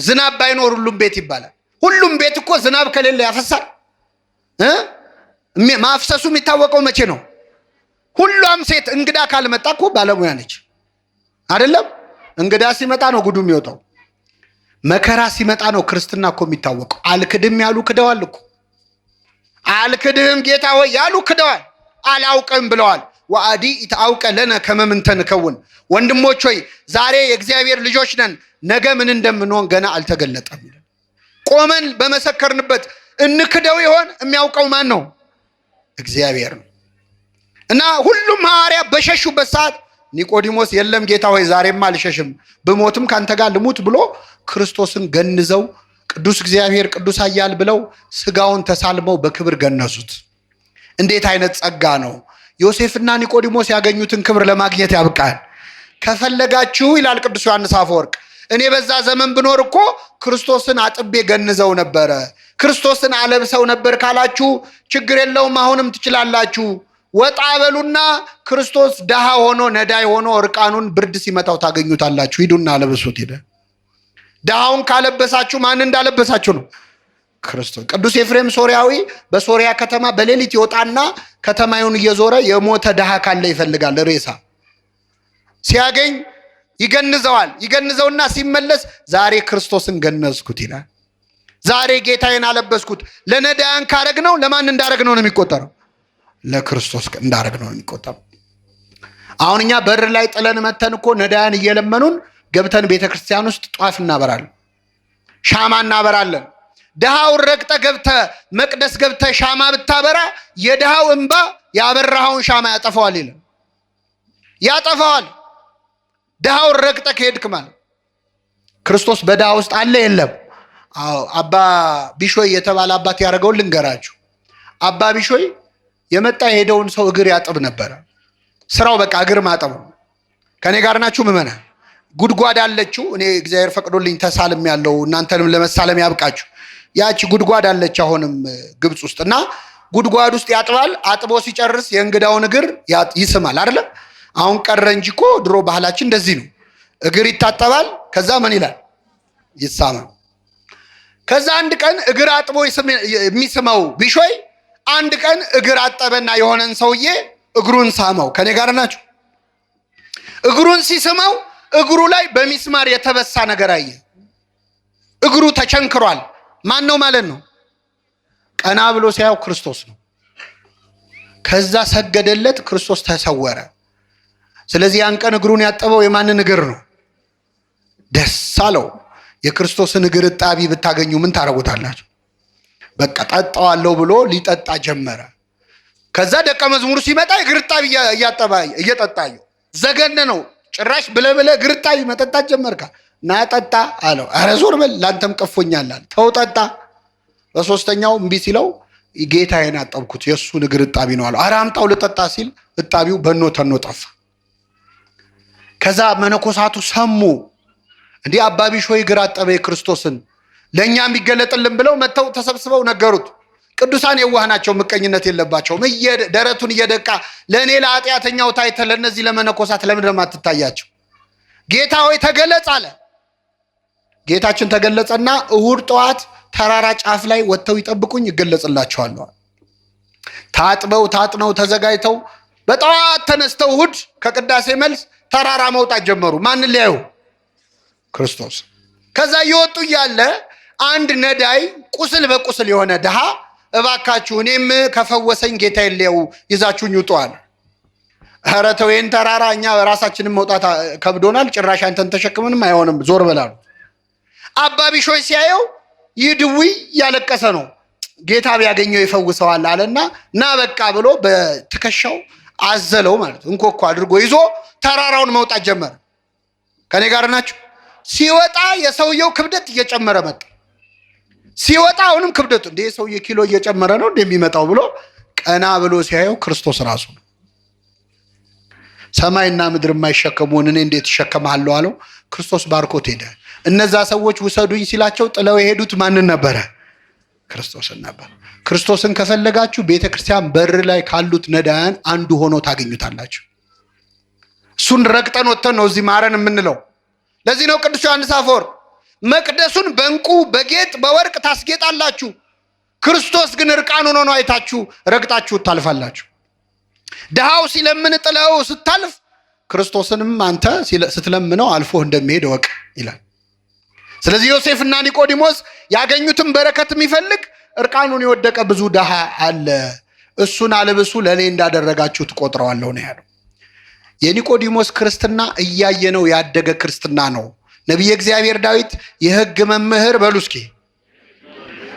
ዝናብ ባይኖር ሁሉም ቤት ይባላል። ሁሉም ቤት እኮ ዝናብ ከሌለ ያፈሳል። ማፍሰሱ የሚታወቀው መቼ ነው? ሁሏም ሴት እንግዳ ካልመጣ እኮ ባለሙያ ነች አይደለም? እንግዳ ሲመጣ ነው ጉዱ የሚወጣው። መከራ ሲመጣ ነው ክርስትና እኮ የሚታወቀው። አልክድም ያሉ ክደዋል እኮ። አልክድህም ጌታ ሆይ ያሉ ክደዋል። አላውቅም ብለዋል። ወአዲ ኢታውቀ ለነ ከመምንተ ንከውን። ወንድሞች ሆይ ዛሬ የእግዚአብሔር ልጆች ነን፣ ነገ ምን እንደምንሆን ገና አልተገለጠም። ቆመን በመሰከርንበት እንክደው ይሆን? የሚያውቀው ማን ነው? እግዚአብሔር ነው። እና ሁሉም ሐዋርያ በሸሹበት ሰዓት ኒቆዲሞስ የለም ጌታ ሆይ ዛሬማ አልሸሽም፣ ብሞትም ካንተ ጋር ልሙት ብሎ ክርስቶስን ገንዘው ቅዱስ እግዚአብሔር ቅዱስ ኃያል ብለው ሥጋውን ተሳልመው በክብር ገነዙት። እንዴት አይነት ጸጋ ነው! ዮሴፍና ኒቆዲሞስ ያገኙትን ክብር ለማግኘት ያብቃል። ከፈለጋችሁ ይላል ቅዱስ ዮሐንስ አፈወርቅ፣ እኔ በዛ ዘመን ብኖር እኮ ክርስቶስን አጥቤ ገንዘው ነበረ፣ ክርስቶስን አለብሰው ነበር ካላችሁ ችግር የለውም፣ አሁንም ትችላላችሁ። ወጣ በሉና ክርስቶስ ድሃ ሆኖ ነዳይ ሆኖ እርቃኑን ብርድ ሲመታው ታገኙታላችሁ። ሂዱና አለብሱት። ሄደ ድሃውን ካለበሳችሁ ማን እንዳለበሳችሁ ነው? ክርስቶስ። ቅዱስ ኤፍሬም ሶርያዊ በሶርያ ከተማ በሌሊት ይወጣና ከተማዩን እየዞረ የሞተ ድሃ ካለ ይፈልጋል። ሬሳ ሲያገኝ ይገንዘዋል። ይገንዘውና ሲመለስ ዛሬ ክርስቶስን ገነዝኩት ይላል። ዛሬ ጌታዬን አለበስኩት። ለነዳያን ካረግነው ለማን እንዳረግነው ነው የሚቆጠረው? ለክርስቶስ እንዳረግነው ነው የሚቆጠረው። አሁን እኛ በር ላይ ጥለን መተን እኮ ነዳያን እየለመኑን ገብተን ቤተክርስቲያን ውስጥ ጧፍ እናበራለን፣ ሻማ እናበራለን። ድሃውን ረግጠ ገብተ መቅደስ ገብተ ሻማ ብታበራ የድሃው እንባ ያበራኸውን ሻማ ያጠፋዋል ይላል። ያጠፋዋል። ድሃውን ረግጠ ከሄድክ ማለት ክርስቶስ በድሃ ውስጥ አለ የለም? አዎ። አባ ቢሾይ የተባለ አባት ያደረገውን ልንገራችሁ። አባ ቢሾይ የመጣ የሄደውን ሰው እግር ያጥብ ነበረ። ስራው በቃ እግር ማጠብ ነው። ከኔ ጋር ናችሁ ምዕመናን? ጉድጓድ አለችው። እኔ እግዚአብሔር ፈቅዶልኝ ተሳልም ያለው እናንተንም ለመሳለም ያብቃችሁ። ያቺ ጉድጓድ አለች አሁንም ግብፅ ውስጥ እና ጉድጓድ ውስጥ ያጥባል። አጥቦ ሲጨርስ የእንግዳውን እግር ይስማል አይደለም? አሁን ቀረ እንጂ እኮ ድሮ ባህላችን እንደዚህ ነው። እግር ይታጠባል፣ ከዛ ምን ይላል? ይሳማል። ከዛ አንድ ቀን እግር አጥቦ የሚስመው ቢሾይ አንድ ቀን እግር አጠበና የሆነን ሰውዬ እግሩን ሳመው። ከኔ ጋር ናችሁ? እግሩን ሲስመው እግሩ ላይ በሚስማር የተበሳ ነገር አየ። እግሩ ተቸንክሯል። ማን ነው ማለት ነው? ቀና ብሎ ሲያየው ክርስቶስ ነው። ከዛ ሰገደለት፣ ክርስቶስ ተሰወረ። ስለዚህ ያን ቀን እግሩን ያጠበው የማንን እግር ነው? ደስ አለው። የክርስቶስን እግር እጣቢ ብታገኙ ምን ታረጉታላችሁ? በቃ ጠጣዋለሁ ብሎ ሊጠጣ ጀመረ። ከዛ ደቀ መዝሙሩ ሲመጣ እግር እጣቢ እየጠጣዩ ዘገነ ነው። ጭራሽ ብለብለ እግር እጣቢ መጠጣት ጀመርካ? ና ጠጣ አለው። ኧረ ዞር በል ላንተም ቀፎኛል አለ። ተው ጠጣ። በሶስተኛው እምቢ ሲለው ጌታዬን አጠብኩት የእሱን እግር እጣቢ ነው አለው። ኧረ አምጣው ልጠጣ ሲል እጣቢው በኖ ተኖ ጠፋ። ከዛ መነኮሳቱ ሰሙ። እንዲህ አባ ቢሾይ እግር አጠበ የክርስቶስን ለእኛም ይገለጥልን ብለው መጥተው ተሰብስበው ነገሩት። ቅዱሳን የዋህ ናቸው፣ ምቀኝነት የለባቸውም። ደረቱን እየደቃ ለእኔ ለኃጢአተኛው ታይተ ለእነዚህ ለመነኮሳት ለምን አትታያቸው? ጌታ ሆይ ተገለጽ አለ። ጌታችን ተገለጸና እሁድ ጠዋት ተራራ ጫፍ ላይ ወጥተው ይጠብቁኝ ይገለጽላቸዋል። ታጥነው ተዘጋጅተው በጠዋት ተነስተው እሁድ ከቅዳሴ መልስ ተራራ መውጣት ጀመሩ። ማንን ሊያዩ? ክርስቶስ። ከዛ እየወጡ እያለ አንድ ነዳይ ቁስል በቁስል የሆነ ድሃ እባካችሁ እኔም ከፈወሰኝ ጌታ የለው ይዛችሁኝ ውጡ አለ። ኧረ ተው ይህን ተራራ እኛ ራሳችንን መውጣት ከብዶናል፣ ጭራሽ አንተን ተሸክመንም አይሆንም፣ ዞር በላሉ። አባ ቢሾይ ሲያየው ይህ ድውይ እያለቀሰ ነው፣ ጌታ ቢያገኘው ይፈውሰዋል አለና ና በቃ ብሎ በትከሻው አዘለው ማለት እንኮኮ አድርጎ ይዞ ተራራውን መውጣት ጀመረ። ከኔ ጋር ናችሁ? ሲወጣ የሰውየው ክብደት እየጨመረ መጣ። ሲወጣ አሁንም ክብደቱ እንደ ሰውዬ ኪሎ እየጨመረ ነው እንደሚመጣው ብሎ ቀና ብሎ ሲያየው ክርስቶስ ራሱ ነው። ሰማይና ምድር የማይሸከሙን እኔ እንዴት እሸከማለሁ አለው። ክርስቶስ ባርኮት ሄደ። እነዛ ሰዎች ውሰዱኝ ሲላቸው ጥለው የሄዱት ማንን ነበረ? ክርስቶስን ነበር። ክርስቶስን ከፈለጋችሁ ቤተክርስቲያን በር ላይ ካሉት ነዳያን አንዱ ሆኖ ታገኙታላችሁ። እሱን ረግጠን ወጥተን ነው እዚህ ማረን የምንለው። ለዚህ ነው ቅዱስ ዮሐንስ አፈወርቅ መቅደሱን በእንቁ በጌጥ በወርቅ ታስጌጣላችሁ፣ ክርስቶስ ግን እርቃኑን ሆኖ አይታችሁ ረግጣችሁ ታልፋላችሁ። ድሃው ሲለምን ጥለው ስታልፍ ክርስቶስንም አንተ ስትለምነው አልፎ እንደሚሄድ ወቅ ይላል። ስለዚህ ዮሴፍና ኒቆዲሞስ ያገኙትን በረከት የሚፈልግ እርቃኑን የወደቀ ብዙ ድሃ አለ፣ እሱን አልብሱ ለእኔ እንዳደረጋችሁ ትቆጥረዋለሁ ነው ያለው። የኒቆዲሞስ ክርስትና እያየነው ያደገ ክርስትና ነው። ነቢየ እግዚአብሔር ዳዊት የሕግ መምህር በሉ እስኪ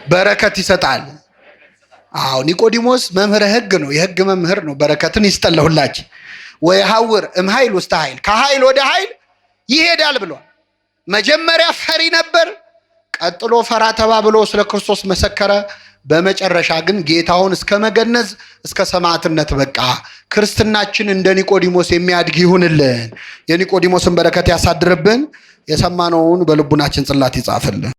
በረከት ይሰጣል። አዎ ኒቆዲሞስ መምህረ ሕግ ነው፣ የሕግ መምህር ነው። በረከትን ይስጠለሁላችሁ ወይ ሐውር እምኃይል ውስተ ኃይል፣ ከኃይል ወደ ኃይል ይሄዳል ብሏል። መጀመሪያ ፈሪ ነበር፣ ቀጥሎ ፈራ ተባ ብሎ ስለ ክርስቶስ መሰከረ። በመጨረሻ ግን ጌታውን እስከ መገነዝ እስከ ሰማዕትነት በቃ። ክርስትናችን እንደ ኒቆዲሞስ የሚያድግ ይሁንልን። የኒቆዲሞስን በረከት ያሳድርብን። የሰማነውን በልቡናችን ጽላት ይጻፍልን።